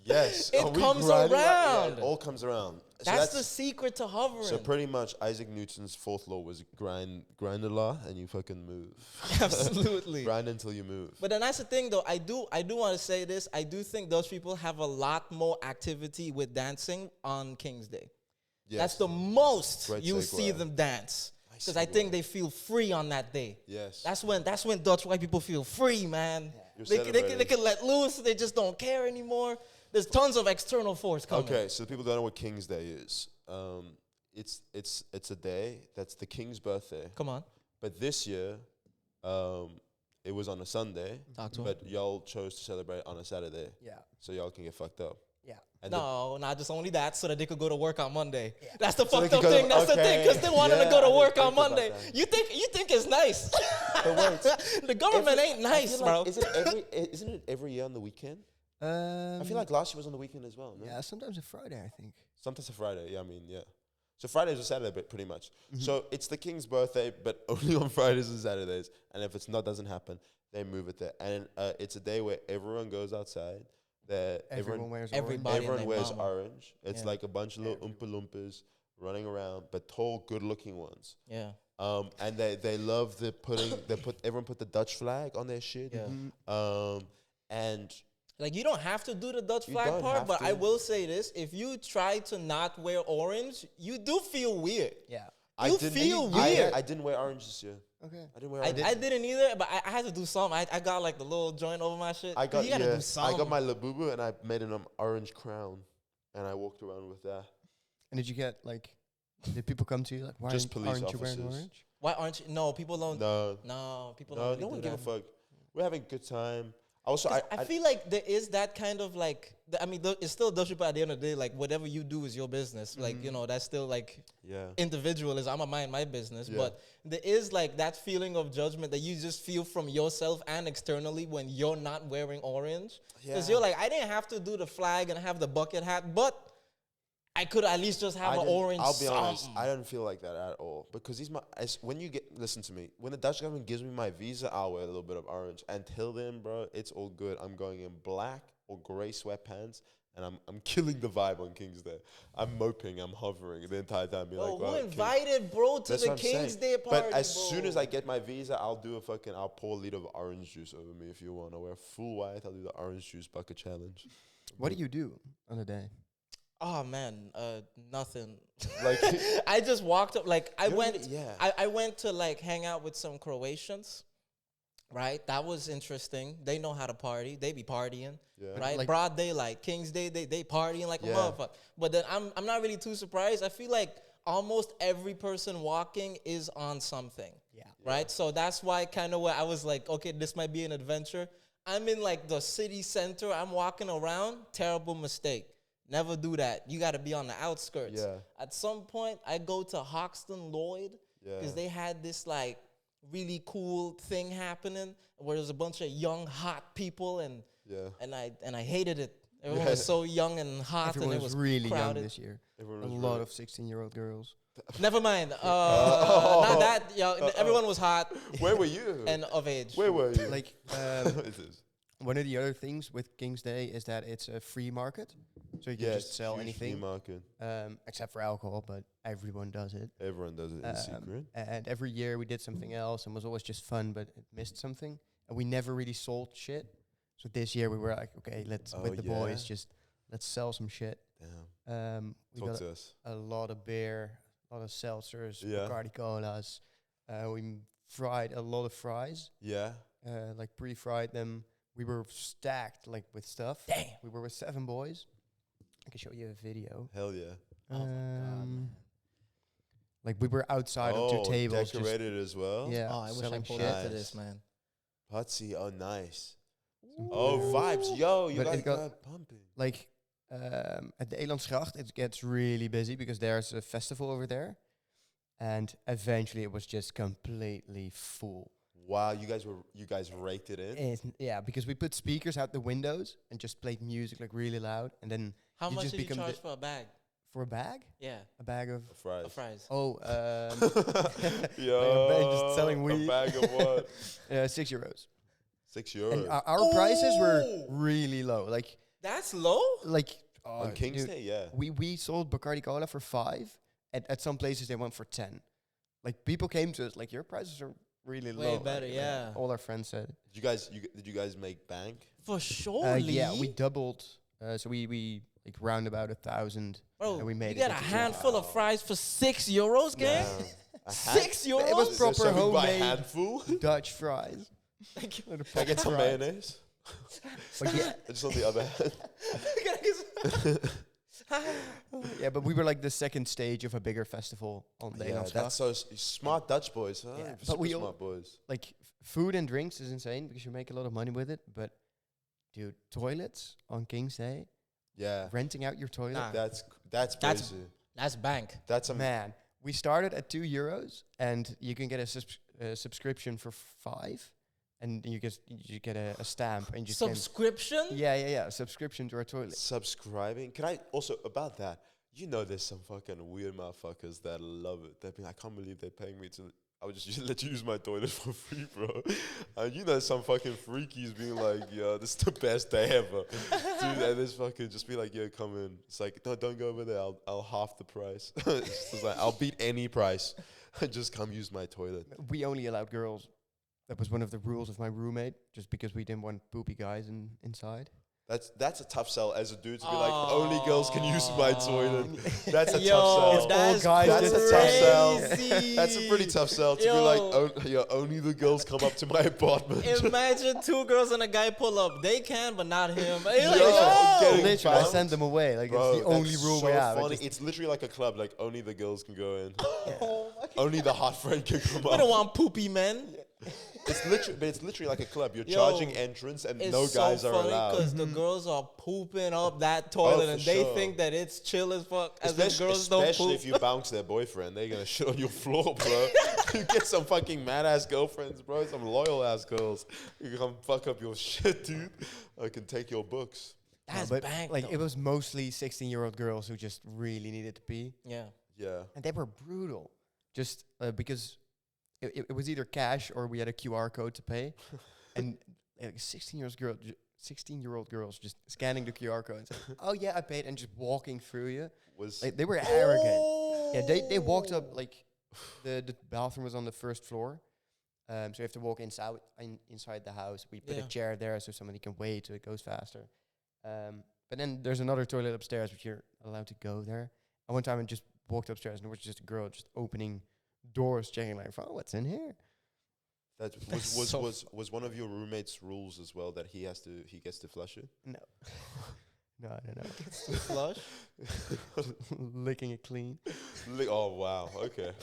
Yes. It Are we comes grinding right? Yeah, around. it all comes around. So That's the secret to hovering. So pretty much Isaac Newton's fourth law was grind a lot and you fucking move. Absolutely. Grind until you move. But then that's the thing, though. I do want to say this. I do think those people have a lot more activity with dancing on King's Day. Yes. That's the most Great you segue. see them dance. Nice Because I segue. think they feel free on that day. Yes. That's when Dutch white people feel free, man. You're They celebrating. can let loose. They just don't care anymore. There's tons of external force coming. Okay, so the people don't know what King's Day is. It's a day that's the king's birthday. Come on. But this year, it was on a Sunday. Talk to 'em. But y'all chose to celebrate on a Saturday, Yeah. so y'all can get fucked up. Yeah. And No, not just only that, so that they could go to work on Monday. Yeah. That's the So they fucked up could go thing. to- That's the thing, because they wanted to Yeah, go to I work didn't on think about Monday. that. You think it's nice? But wait, The government ain't nice, bro. Isn't it every year on the weekend? I feel like last year was on the weekend as well. No? Yeah, sometimes a Friday, I think. Sometimes a Friday. Yeah, I mean, yeah. So Fridays or Saturday, but pretty much. Mm-hmm. So it's the king's birthday, but only on Fridays and Saturdays. And if it's not doesn't happen, they move it there. And it's a day where everyone goes outside. Everyone wears everybody- orange. Everyone and wears their mama. orange. It's Yeah. like a bunch of little Oompa Loompas running around, but tall, good-looking ones. Yeah. And they love everyone put the Dutch flag on their shit. Yeah. And Like, you don't have to do the Dutch You flag don't part, have but to. I will say this. If you try to not wear orange, you do feel weird. Yeah. You feel weird. I didn't wear orange this year. Okay. I didn't wear I, orange. I didn't either, but I had to do something. I got like the little joint over my shit. I got you gotta do something. I got my labubu and I made an orange crown, and I walked around with that. And did you get like? Did people come to you like? Why Just aren't, police aren't you wearing officers. orange? Why aren't you? No, people don't. No, People no, don't. Really no one do give a that. fuck. We're having a good time. Also, 'Cause I feel like there is that kind of like, I mean, it's still those people at the end of the day, like whatever you do is your business. Like, you know, that's still like yeah. individualism. I'm going to mind my business. Yeah. But there is like that feeling of judgment that you just feel from yourself and externally when you're not wearing orange. Because Yeah. you're like, I didn't have to do the flag and have the bucket hat, but I could at least just have an orange I'll be honest, something. I don't feel like that at all because listen to me, when the Dutch government gives me my visa, I'll wear a little bit of orange. Until then, bro, it's all good. I'm going in black or gray sweatpants, and I'm killing the vibe on King's Day. I'm moping, I'm hovering the entire time. Be Bro, like, who wow, invited bro to That's the what I'm King's saying. Day party? But as bro? soon as I get my visa, I'll pour a liter of orange juice over me if you want. I'll wear full white. I'll do the orange juice bucket challenge. What do you do on the day? Oh man, nothing. Like, I just walked up. Like I You went. really- yeah. I went to like hang out with some Croatians. Right, that was interesting. They know how to party. They be partying. Yeah. Right, Like- broad daylight, King's Day. They partying like a Yeah. motherfucker. But then I'm not really too surprised. I feel like almost every person walking is on something. Yeah. Right, so that's why kind of where I was like, okay, this might be an adventure. I'm in like the city center. I'm walking around. Terrible mistake. Never do that. You got to be on the outskirts. Yeah. At some point, I go to Hoxton Lloyd Yeah. because they had this like really cool thing happening where there's a bunch of young, hot people, and Yeah. I hated it. Everyone Yeah. was so young and hot, Everyone and it was was really crowded. young this year. Everyone A was lot really- of 16-year-old girls. Never mind. Oh. Not that. Everyone was hot Where were you? and of age. Where were you? Like, What is this? one of the other things with King's Day is that it's a free market, so you can Yeah, just it's sell huge flea anything, market. except for alcohol. But everyone does it. Everyone does it in secret. And every year we did something else, and was always just fun, but it missed something, and we never really sold shit. So this year we were like, okay, let's with the boys just let's sell some shit. Damn. We Talk got to us. a lot of beer, a lot of seltzers, Yeah. Bacardi colas. We fried a lot of fries, Yeah. like pre-fried them. We were stacked like with stuff. Damn. We were with 7 boys. I can show you a video. Hell yeah. Oh my God, man. Like we were outside of 2 tables. just- decorated as well. yeah. Oh, I wish I selling pulled shit. up to Nice. this, man. Patsy, oh nice. Some Oh, beers. vibes. Yo, you But it guys got- got pumping. Like at the Elandsgracht, it gets really busy because there's a festival over there, and eventually it was just completely full. Wow, you guys raked it in? Yeah, because we put speakers out the windows and just played music like really loud, and then How You much just did you become charge the- for a bag? for a bag, Yeah, a bag of The fries. of fries. oh, Yo, bag just selling weed. A bag of what? €6. €6. And our prices were Ooh. really low. That's low. Like On King's dude, Day, yeah. we sold Bacardi Cola for 5, and at some places they went for 10. Like people came to us like, your prices are really Way low. better, Like, yeah. all our friends said. Did you guys make bank? For sure. Yeah, we doubled. So we like round about 1,000. Bro, and we made you it got a into handful of fries for €6, gang. Damn. A €6. It was Is there proper something by homemade handful? Dutch fries. Like, Can I get some mayonnaise? But yeah, Just on the other hand. yeah, but we were like the second stage of a bigger festival on the Yeah, Elandsgracht. that's so smart Dutch boys, huh? Yeah, but Super we all- smart boys. Like food and drinks is insane because you make a lot of money with it. But dude, toilets on King's Day, Yeah. renting out your toilet. Nah. That's That's- crazy. That's bank. That's a Man, we started at €2, and you can get a subscription for 5, and you get a stamp, and you can Subscription? yeah subscription to our toilet. subscribing. Can I also about that? You know, there's some fucking weird motherfuckers that love it. They're being, I can't believe they're paying me to. I would just let you use my toilet for free, bro. And you know, some fucking freakies being like, yo, this is the best day ever, dude. And this fucking just be like, yo, come in. It's like, no, don't go over there. I'll half the price. It's just like, I'll beat any price. Just come use my toilet. We only allowed girls. That was one of the rules of my roommate, just because we didn't want poopy guys inside. That's a tough sell as a dude to be like, only girls can use my toilet. That's a Yo, tough sell. that's guys That's a just tough sell. crazy. That's a pretty tough sell to be Yo. like, only the girls come up to my apartment. Imagine 2 girls and a guy pull up. They can, but not him. You're like, Yo, yo. getting Literally, I bumped. send them away. Like Bro, it's the only that's rule so we have. Funny. It's literally like a club. Like only the girls can go in. Oh my Only the hot friend can come We up. don't want poopy men. It's literally like a club. You're Yo, charging entrance, and It's no guys so are funny allowed. because the girls are pooping up that toilet for and they sure. think that it's chill as fuck. As if girls don't Especially poop. if you bounce their boyfriend, they're gonna shit on your floor, bro. You get some fucking mad ass girlfriends, bro. Some loyal ass girls. You can come fuck up your shit, dude. I can take your books. That's but bank. like though. it was mostly 16-year-old girls who just really needed to pee, Yeah. Yeah. and they were brutal. Just because it was either cash or we had a QR code to pay, and like 16-year-old girls just scanning the QR code and saying, "Oh yeah, I paid," and just walking through you. Was Like they were arrogant. Yeah, they walked up like the bathroom was on the first floor, so you have to walk inside the house. We put Yeah. a chair there so somebody can wait so it goes faster. But But then there's another toilet upstairs, which you're allowed to go there. And one time I just walked upstairs and there was just a girl just opening doors, checking like, oh, what's in here? That was one of your roommates' rules as well that he gets to flush it? No. No. Flush. Licking it clean. Oh wow, okay.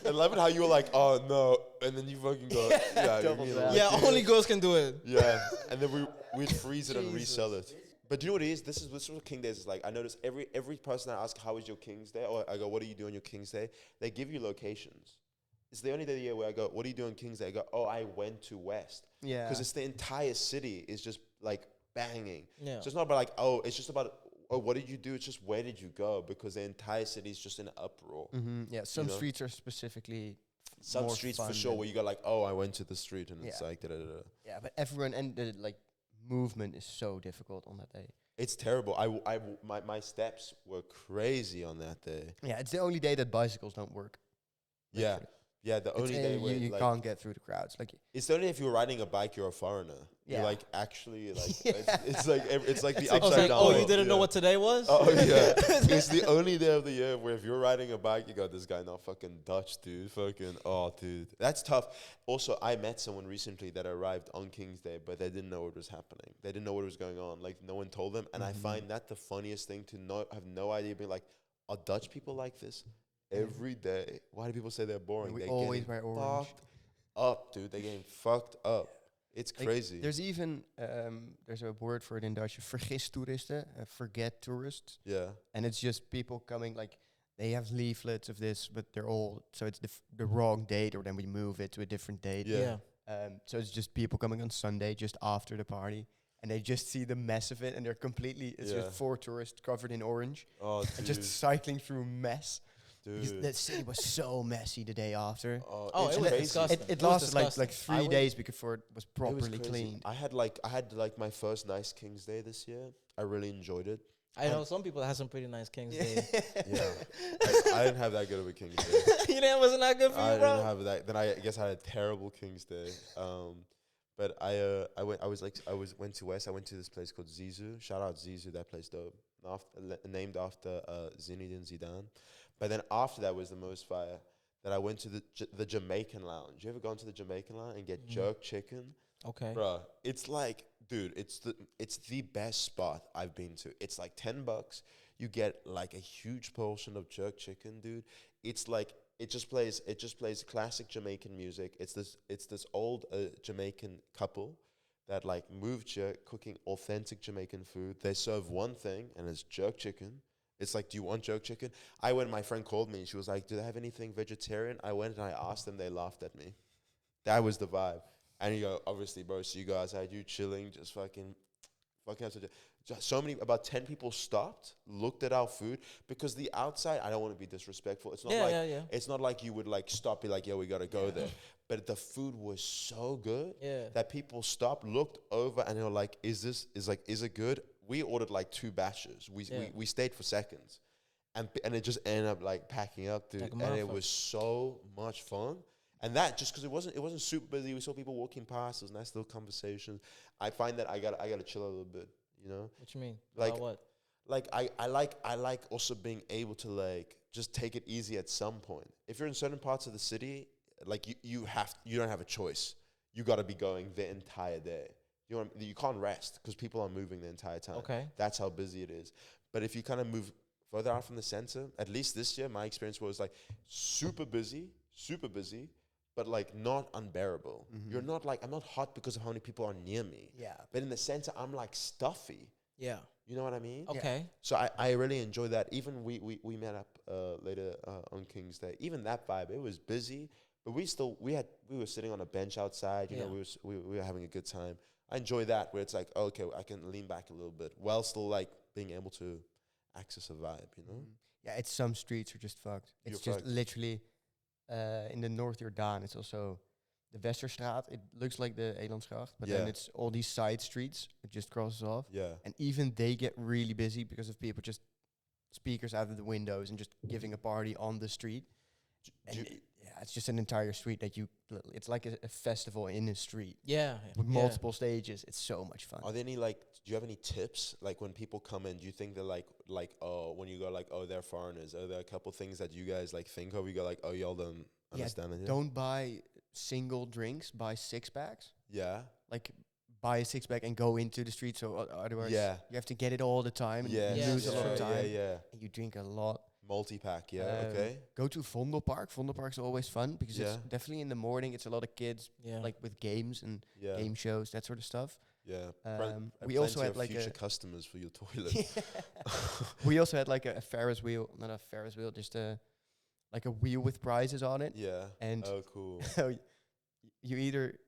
I love it how you were like, oh no, and then you fucking go, yeah, Double you down. Yeah, only girls can do it. yeah, and then we'd freeze it and resell it. But do you know what it is? This is what King Days is like. I notice every person I ask, how was your King's Day? Or I go, what do you do on your King's Day? They give you locations. It's the only day of the year where I go, what do you do on King's Day? I go, oh, I went to West. Yeah. Because it's the entire city is just like banging. Yeah. So it's not about like, oh, it's just about, oh, what did you do? It's just where did you go? Because the entire city is just in uproar. Yeah, some know? streets are specifically Some more streets fun for sure than- where you go like, oh, I went to the street and it's Yeah. like da-da-da-da. Yeah, but everyone and the like movement is so difficult on that day. It's terrible. My steps were crazy on that day. Yeah, it's the only day that bicycles don't work. Yeah. literally. Yeah, the only day where you like, can't get through the crowds. Like it's only if you're riding a bike, you're a foreigner. Yeah. You're like actually like Yeah. it's like it's like the I was upside like, down. oh, you world, didn't know yeah. what today was? Oh yeah, it's the only day of the year where if you're riding a bike, you go, this guy not fucking Dutch, dude. Fucking dude, that's tough. Also, I met someone recently that arrived on King's Day, but they didn't know what was happening. They didn't know what was going on. Like no one told them, and I find that the funniest thing to have no idea. Being like, are Dutch people like this every day? Why do people say they're boring? we They're always getting wear orange. fucked up, dude. They're getting fucked up. It's Like, crazy. There's even there's a word for it in Dutch, vergistoeristen, forget tourists, Yeah. and it's just people coming like they have leaflets of this, but they're all so it's the wrong date, or then we move it to a different date. Yeah. So it's just people coming on Sunday just after the party, and they just see the mess of it, and they're completely it's Yeah. just 4 tourists covered in orange, Oh, dude. and just cycling through mess. Because dude. the city was so messy the day after. Oh, it's it was crazy. disgusting. It It was lasted like disgusting. 3 I days before it was It was properly crazy. cleaned. I had like my first nice King's Day this year. I really enjoyed it. I know some people that have some pretty nice King's Day. Yeah. I didn't have that good of a King's Day. You know, wasn't that good for I you, didn't bro? have that. Then I guess I had a terrible King's Day. But I went to West. I went to this place called Zizou. Shout out Zizou, that place dope. Named after Zinedine Zidane. But then after that was the most fire. That I went to the Jamaican Lounge. You ever gone to the Jamaican Lounge and get jerk chicken? Okay. Bruh, it's like, dude, it's the best spot I've been to. It's like $10. You get like a huge portion of jerk chicken, dude. It's like it just plays classic Jamaican music. It's this old Jamaican couple that like moved here cooking authentic Jamaican food. They serve one thing and it's jerk chicken. It's like, do you want jerk chicken? I went, my friend called me and she was like, do they have anything vegetarian? I went and I asked them, they laughed at me. That was the vibe. And you go, obviously, bro, so you go outside, you chilling, just fucking have such so many, about 10 people stopped, looked at our food, because the outside, I don't want to be disrespectful. It's not it's not like you would like stop, be like, yo, we got to go there. But the food was so good that people stopped, looked over, and they were like, is it good? We ordered like 2 batches. We stayed for seconds. And it just ended up like packing up, dude. Like a and it motherfucker. was so much fun. And that just because it wasn't super busy. We saw people walking past. It was nice little conversations. I find that I gotta chill a little bit, you know. What you mean? Like About what? Like I like also being able to like just take it easy at some point. If you're in certain parts of the city, like you don't have a choice. You got to be going the entire day. You can't rest because people are moving the entire time. Okay. That's how busy it is. But if you kind of move further out from the center, at least this year, my experience was like super busy, but like not unbearable. You're not like, I'm not hot because of how many people are near me. Yeah. But in the center, I'm like stuffy. Yeah. You know what I mean? Okay. So I really enjoy that. Even we met up later on King's Day. Even that vibe, it was busy, but we were sitting on a bench outside. You know, we were having a good time. I enjoy that where it's like, okay, I can lean back a little bit while still like being able to access a vibe. You know? Yeah, it's some streets are just fucked. It's You're just fucked. literally in the North Jordaan. It's also the Westerstraat. It looks like the Elandsgracht, but then Yeah. it's all these side streets. It just crosses off, Yeah. and even they get really busy because of people just speakers out of the windows and just giving a party on the street. And Do, yeah, it's just an entire street that it's like a festival in a street Yeah. with yeah. multiple stages. It's so much fun. Are there any like? Do you have any tips? Like when people come in, do you think they're like oh when you go like oh they're foreigners? Are there a couple things that you guys like think of? You go like oh y'all don't understand it. Don't buy single drinks. Buy 6-packs. Yeah. Like buy a 6-pack and go into the street. So otherwise, Yeah. you have to get it all the time. And Yeah. you Yeah, lose a lot of sure. time. Yeah. And you drink a lot. Multi-pack. Yeah. Okay. Go to Vondelpark. Vondelpark's always fun because it's Yeah. definitely in the morning. It's a lot of kids Yeah. like with games and Yeah. game shows, that sort of stuff. Yeah. We also had like future a customers for your toilet. we also had like a Ferris wheel, not a Ferris wheel, just like a wheel with prizes on it. Yeah. And Oh, cool. you either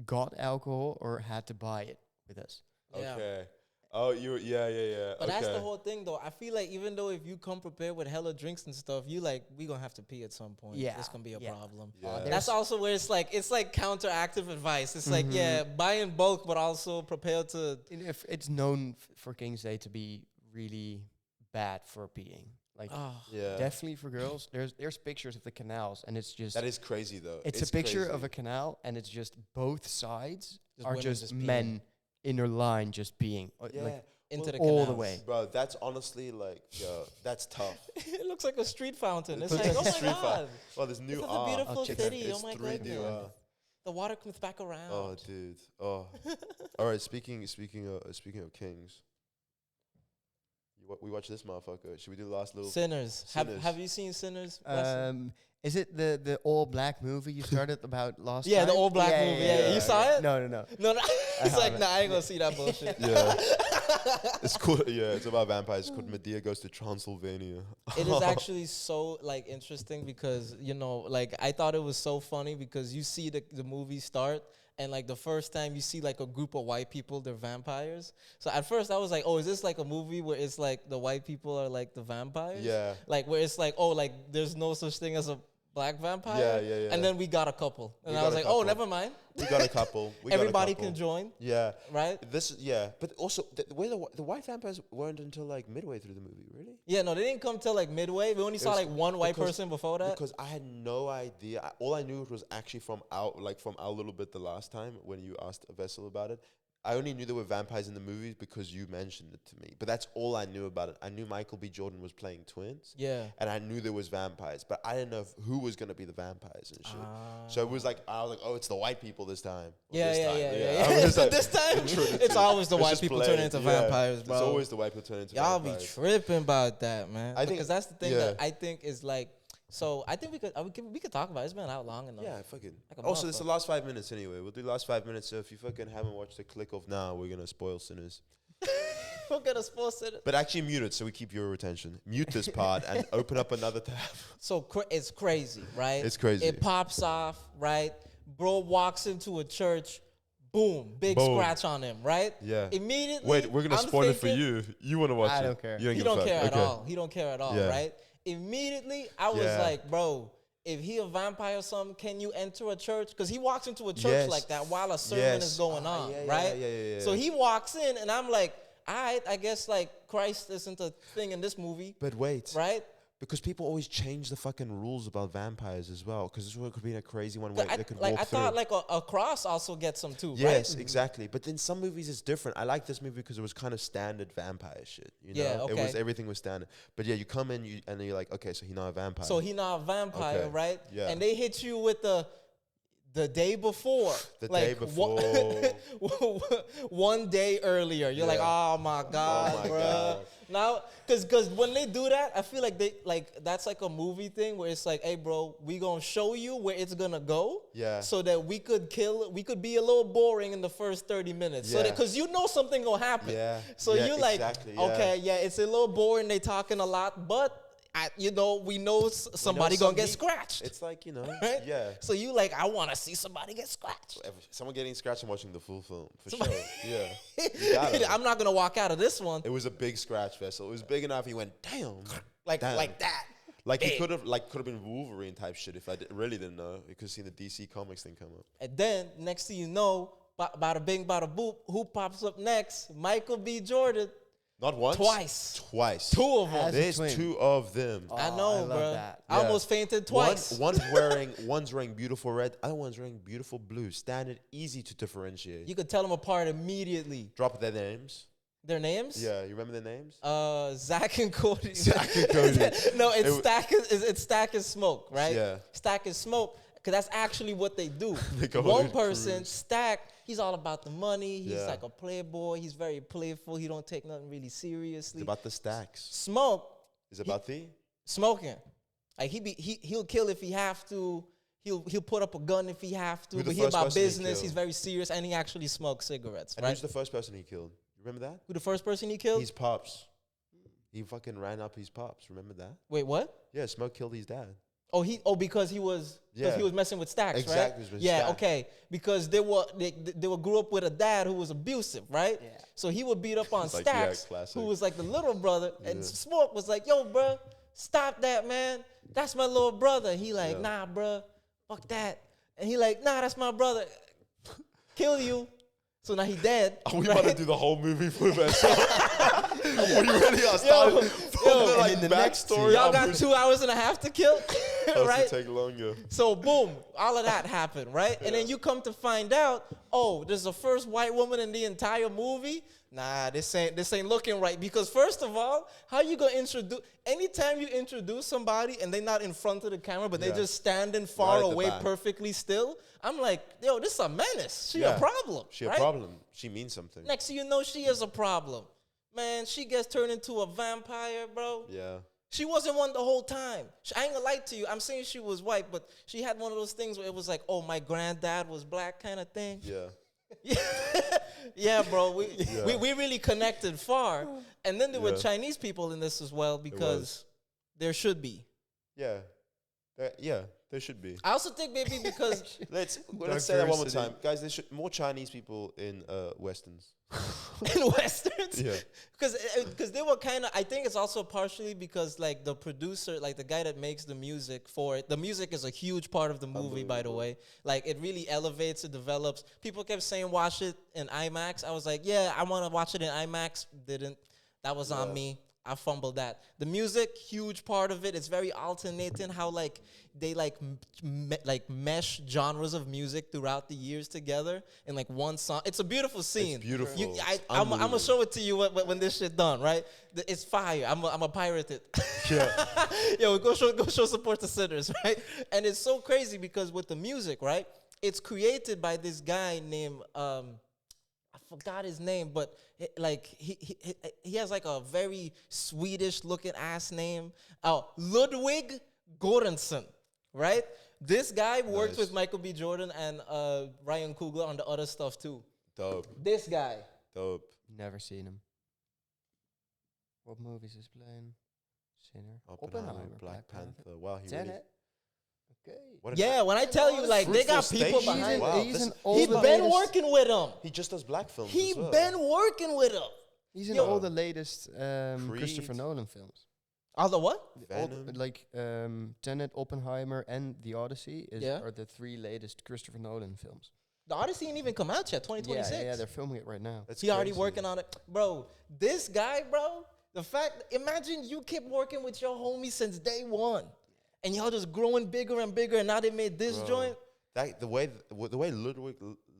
got alcohol or had to buy it with us. Yeah. Okay. Oh, yeah. But okay. that's the whole thing, though. I feel like even though if you come prepared with hella drinks and stuff, you like we gonna have to pee at some point. Yeah, It's gonna be a yeah. problem. Yeah. That's also where it's like counteractive advice. It's like buy in bulk, but also prepare to. If it's known for King's Day to be really bad for peeing, like Yeah. definitely for girls. There's pictures of the canals, and it's just That is crazy though. it's a picture crazy. of a canal, and it's just both sides Just are women just just peeing. men in a line just peeing. Yeah. Like Into the all the canals. way. Bro, that's honestly like, yo, that's tough. It looks like a street fountain. It's It's like, oh my street god, fountain. Well, there's new this is a art. beautiful I'll check that. city. It's Oh my 3D goodness. art. The water comes back around. Oh, dude. Oh. All right. Speaking of kings, we watch this motherfucker. Should we do the last little? Sinners. Sinners. Have you seen Sinners? Russell? Is it the all black movie you started about last Yeah, time? the all black movie. Yeah, you saw it? No. no, it's like haven't. nah, I ain't gonna see that bullshit. Yeah. It's cool. Yeah, it's about vampires. It's called Medea Goes to Transylvania. It is actually so like interesting because like I thought it was so funny because you see the movie start and like the first time you see like a group of white people, they're vampires. So at first I was like, oh, is this like a movie where it's like the white people are like the vampires? Yeah. Like where it's like, oh, like there's no such thing as a black vampire. Yeah. And then we got a couple, and We I got was a like, oh, couple. never mind. We got a couple. We got a Everybody couple. can join, Yeah. right? But also the white vampires weren't until like midway through the movie, really. Yeah, no, they didn't come till like midway. We only saw was like one white because- person before that. Because I had no idea. All I knew it was actually from our little bit the last time when you asked a Vessel about it. I only knew there were vampires in the movies because you mentioned it to me. But that's all I knew about it. I knew Michael B. Jordan was playing twins. Yeah. And I knew there was vampires, but I didn't know who was gonna be the vampires and shit. So it was like I was like, oh, it's the white people this time. Or Yeah, this yeah, time. yeah. I was like, This time, the Trinity. it's always the It's white just people played. turning into Yeah. vampires, bro. It's always the white people turning into Y'all vampires. be tripping about that, man. I think- because that's the thing yeah. that I think is like. So I think we could talk about it. It's been out long enough. Yeah, fucking. Like a Also, it's the motherfucker. last 5 minutes anyway. We'll do the last 5 minutes. So if you fucking haven't watched the click off now, we're gonna spoil Sinners. We're gonna spoil it. But actually mute it so we keep your attention. Mute this part and open up another tab. So it's crazy, right? It's crazy. It pops off, right? Bro walks into a church. Boom, big Boom. scratch on him, right? Yeah. Immediately. Wait, we're gonna I'm spoil it for thinking- you. You want to watch it? I don't care. You He give a don't fuck. care at Okay. all. He don't care at all, Yeah. right? Immediately, I was Yeah. like, bro, if he a vampire or something, can you enter a church? Because he walks into a church Yes. like that while a sermon Yes. is going Ah, on, yeah, right? yeah. So he walks in, and I'm like, all right, I guess like Christ isn't a thing in this movie, But wait, right? because people always change the fucking rules about vampires as well. Because this one could be a crazy one where they could I walk through. thought like a cross also gets them too, Yes, right? exactly. But in some movies it's different. I like this movie because it was kind of standard vampire shit. You know? Yeah, It was okay. everything was standard. But yeah, you come in and then you're like, okay, so he's not a vampire. So he not a vampire, Okay. right? Yeah. And they hit you with the day before. The like, day before. One day earlier. You're like, Yeah. oh my God, my bro. God. Now, because when they do that, I feel like that's like a movie thing where it's like, hey, bro, we gonna show you where it's gonna go. Yeah. So that we could be a little boring in the first 30 minutes. So Yeah. that, because you know something gonna happen. Yeah. So Yeah, you like, exactly, yeah. okay, yeah, it's a little boring. They talking a lot, but we know somebody gonna get scratched. It's like, you know, Right? yeah. So you like, I want to see somebody get scratched. Someone getting scratched and watching the full film, for sure. Yeah. You gotta. I'm not gonna walk out of this one It was a big scratch vessel. It was big enough. He went, damn. like Damn. that. Like he Big. could have been Wolverine type shit if I really didn't know. You could have seen the DC Comics thing come up. And then next thing you know, bada bing, bada boop, who pops up next? Michael B. Jordan. Not once? Twice. Two Two of them. As a There's twin. two of them. Oh, I know, I love bro. that. I almost fainted twice. One's wearing beautiful red, other one's wearing beautiful blue. Standard, easy to differentiate. You could tell them apart immediately. Drop their names. Their names? Yeah, you remember their names? Zach and Cody. Zach and Cody. No, it's It Stack and Smoke, right? Yeah. Stack and Smoke, because that's actually what they do. They go One on a person, cruise. Stack, he's all about the money. He's Yeah. like a playboy. He's very playful. He don't take nothing really It's seriously. about the stacks. Smoke, It's about the? smoking. Like he'll kill if he have to. He'll put up a gun if he have to. Who the But he first about person he business. killed? He's very serious, and he actually smokes cigarettes. And Right? who's the first person he killed? You remember that? Who the first person he killed? His pops. He fucking ran up his pops. Remember that? Wait, what? Yeah, Smoke killed his dad. Because he was Yeah. messing with Stacks, Exactly, right? he was with Yeah, Stacks. okay. Because they grew up with a dad who was abusive, right? Yeah. So he would beat up on Like, yeah, Stacks, classic. who was like the little brother, and Yeah. Smoke was like, "Yo, bro, stop that, man. That's my little brother." He like, Yeah. "Nah, bro, fuck that." And he like, "Nah, that's my brother. Kill you." So now he dead. Are we right? about to do the whole movie for myself? We really are Yo, starting from yo, the and like in the next backstory. Y'all of got Bruce- 2 hours and a half to kill, Has right? to take longer. So boom, all of that happened, right? And then you come to find out, oh, there's the first white woman in the entire movie. Nah, this ain't looking right. Because first of all, how you gonna introduce? Anytime you introduce somebody and they're not in front of the camera, but Yeah. they just standing far Right at the away, back. perfectly still, I'm like, yo, this is a menace. She Yeah. a problem. She a right? problem. She means something. Next thing you know, she is a problem. Man, she gets turned into a vampire, bro. Yeah. She wasn't one the whole time. I ain't gonna lie to you. I'm saying she was white, but she had one of those things where it was like, oh, my granddad was black kind of thing. Yeah. Yeah, bro. Yeah. We really connected far. And then there were Yeah. Chinese people in this as well because there should be. Yeah. Yeah. There should be. I also think maybe because Let's say that one more Diversity. time, guys. There should more Chinese people in westerns. in westerns, Yeah. because they were kind of. I think it's also partially because like the producer, like the guy that makes the music for it. The music is a huge part of the movie, by the way. Like it really elevates, it develops. People kept saying watch it in IMAX. I was like, yeah, I want to watch it in IMAX. Didn't. That was on Yeah. me. I fumbled that. The music, huge part of it. It's very alternating. How like they like mesh genres of music throughout the years together in like one song. It's a beautiful scene. It's beautiful. I'm gonna show it to you when this shit done. Right? It's fire. I'm a pirate it. Yeah. Yo, go show support to sinners. Right? And it's so crazy because with the music, right? It's created by this guy named I forgot his name, but he has like a very Swedish looking ass name. Ludwig Göransson, right? This guy worked Nice. with Michael B. Jordan and Ryan Coogler on the other stuff too. Dope. This guy. Dope. Never seen him. What movies is playing? Sinner. Oppenheimer, Black Panther. Wow, he really. Tenet. Okay. What an- Yeah, when I tell you, like they got Fruitful people station. behind. Wow, he's this- in all He the been latest- working with him. He just does black films. He as well. been working with him. He's in Yo. all the latest Christopher Creed. Nolan films. All the what? All the- Venom. like Tenet, Oppenheimer, and The Odyssey Yeah. are the 3 latest Christopher Nolan films. The Odyssey ain't even come out yet. 2026. Yeah, they're filming it right now. That's He already crazy. working on it. Bro, this guy, bro, the fact, imagine you kept working with your homie since day one. And y'all just growing bigger and bigger, and now they made this Bro. joint. The way Ludwig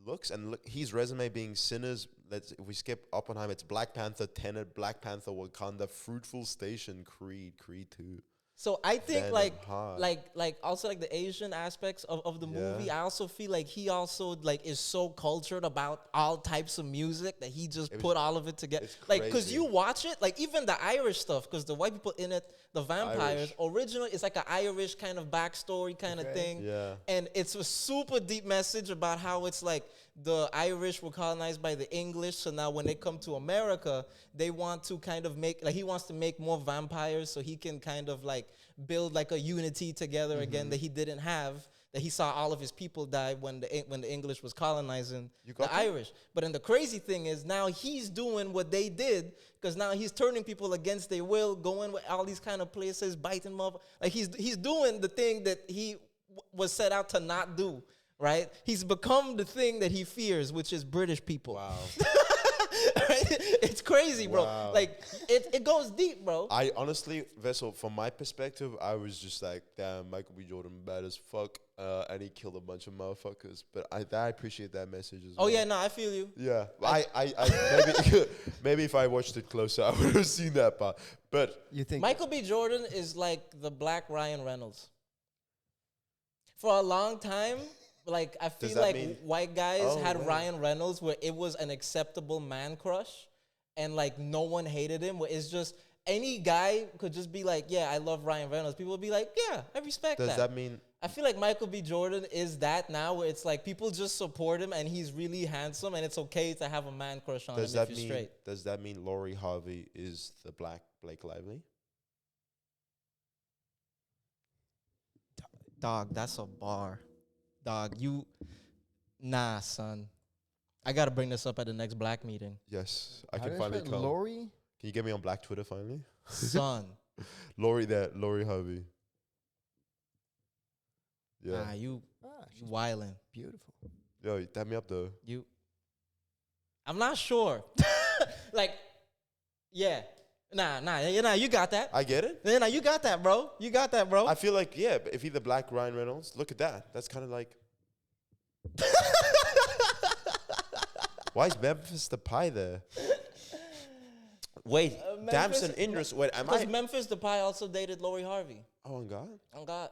looks and his resume being Sinners. If we skip Oppenheimer, it's Black Panther, Tenet, Black Panther, Wakanda, Fruitful Station, Creed 2. So I think Venom, hard. like also like the Asian aspects of the movie. Yeah. I also feel like he also like is so cultured about all types of music that he just put all of it together. it's Like because crazy. you watch it, like even the Irish stuff, because the white people in it, the vampires, originally it's like an Irish kind of backstory kind of Okay. thing. Yeah. And it's a super deep message about how it's like the Irish were colonized by the English. So now when they come to America, they want to kind of make, like he wants to make more vampires so he can kind of like build like a unity together again that he didn't have, that he saw all of his people die when the English was colonizing You got the that? Irish. But then the crazy thing is now he's doing what they did, because now he's turning people against their will, going with all these kind of places, biting them up. Like he's doing the thing that he was set out to not do, right? He's become the thing that he fears, which is British people. Wow. It's crazy, bro. Wow. Like it goes deep, bro. I honestly, Vessel, from my perspective, I was just like, damn, Michael B. Jordan bad as fuck, and he killed a bunch of motherfuckers. But I appreciate that message as well. Oh yeah, no, I feel you. Yeah, I maybe maybe if I watched it closer, I would have seen that part. But You think Michael B. Jordan is like the black Ryan Reynolds. For a long time, like I feel that like mean- white guys Oh, had right. Ryan Reynolds where it was an acceptable man crush, and like no one hated him. Where it's just any guy could just be like, yeah, I love Ryan Reynolds. People would be like, yeah, I respect does that. that mean I feel like Michael B. Jordan is that now, where it's like people just support him and he's really handsome, and it's okay to have a man crush on does him if that you're mean straight. does that mean Laurie Harvey is the black Blake Lively? Dog, that's a bar. Dog, nah, son. I gotta bring this up at the next black meeting. Yes, I how can do finally spell come. Lori? Can you get me on Black Twitter finally? Son. Laurie Harvey. Yeah. Nah, you She's wildin'. beautiful. Yo, you tap me up though. I'm not sure. Like, yeah. Nah, you got that. I get it. Nah, you got that, bro. You got that, bro. I feel like, yeah, but if he's the black Ryan Reynolds, look at that. That's kind of like. Why is Memphis the pie there? Wait, Memphis- Damson Idris. Wait, am Because I? Memphis Depay also dated Lori Harvey. Oh, my God. On God.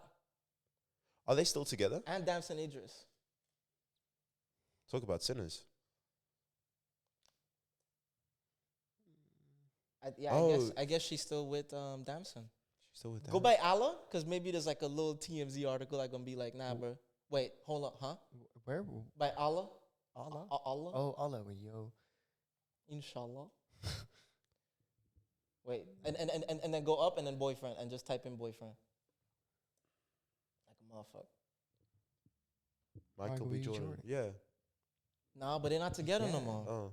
Are they still together? And Damson Idris. Talk about sinners. Oh. I guess she's still with Damson. She's still with Go them. by Allah, because maybe there's like a little TMZ article like gonna be like, nah, bro. Wait, hold up, huh? Where? By Allah? Allah? Allah? Oh, Allah, yo. Inshallah. Wait, and then go up and then boyfriend and just type in boyfriend. Like a motherfucker. Michael B. Jordan. Yeah. Nah, but they're not together no Yeah. more. Oh.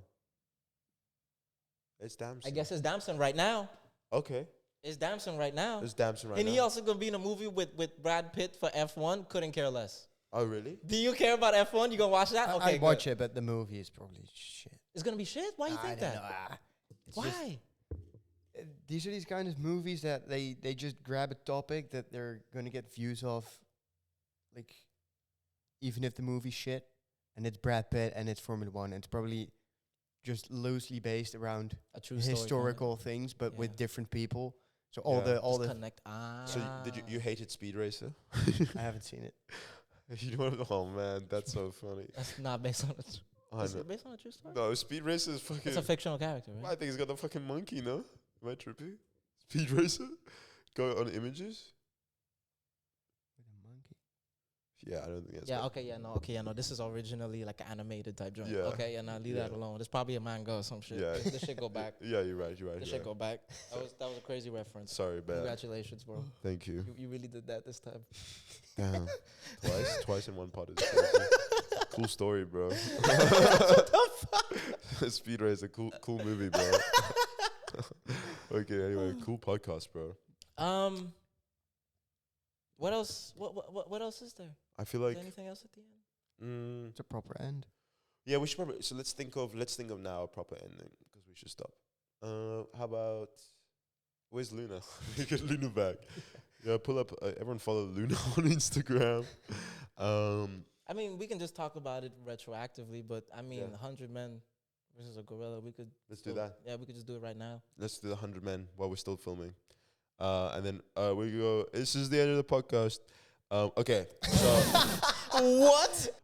It's Damson. I guess it's Damson right now. Okay. It's Damson right now. It's Damson right and now. he also gonna be in a movie with Brad Pitt for F1. Couldn't care less. Oh, really? Do you care about F1? You gonna watch that? Okay, I'd watch it, but the movie is probably shit. It's gonna be shit. Why you think I don't that? know. It's just- Why? These are these kind of movies that they just grab a topic that they're gonna get views off, like even if the movie's shit and it's Brad Pitt and it's Formula One, it's probably just loosely based around A true story, historical things, but Yeah. with different people. So all Yeah. the Just connect. So did you hated Speed Racer? I haven't seen it. You know what? Oh man, that's so funny. That's not based on a I Is know. it based on a true story? No, Speed Racer is fucking. It's a fictional character, I right? think he's got the fucking monkey, no? Am I trippy? Speed Racer? Go on images? With a monkey. Yeah, I don't think that's Yeah, right. okay, yeah, no. This is originally like an animated type joint. Yeah. Okay, yeah, no, leave that Yeah. alone. There's probably a manga or some shit. Yeah. This shit go back. Yeah, you're right. You're right. This You're shit right. go back. That was a crazy reference. Sorry, bad. Congratulations, bro. Thank you. You really did that this time. Damn. Twice in one pot is crazy. Cool story, bro. Speed Racer, cool movie, bro. Okay, anyway, cool podcast, bro. What else? What else is there? I feel Is like there anything else at the end? It's a proper end. yeah, we should probably. So let's think of now a proper ending because we should stop. How about where's Luna? We get Luna back. Yeah, pull up. Everyone follow Luna on Instagram. I mean, we can just talk about it retroactively, but I mean, Yeah. 100 men versus a gorilla. We could. Let's do still- that. Yeah, we could just do it right now. Let's do the 100 men while we're still filming. And then we go. This is the end of the podcast. Okay, so What?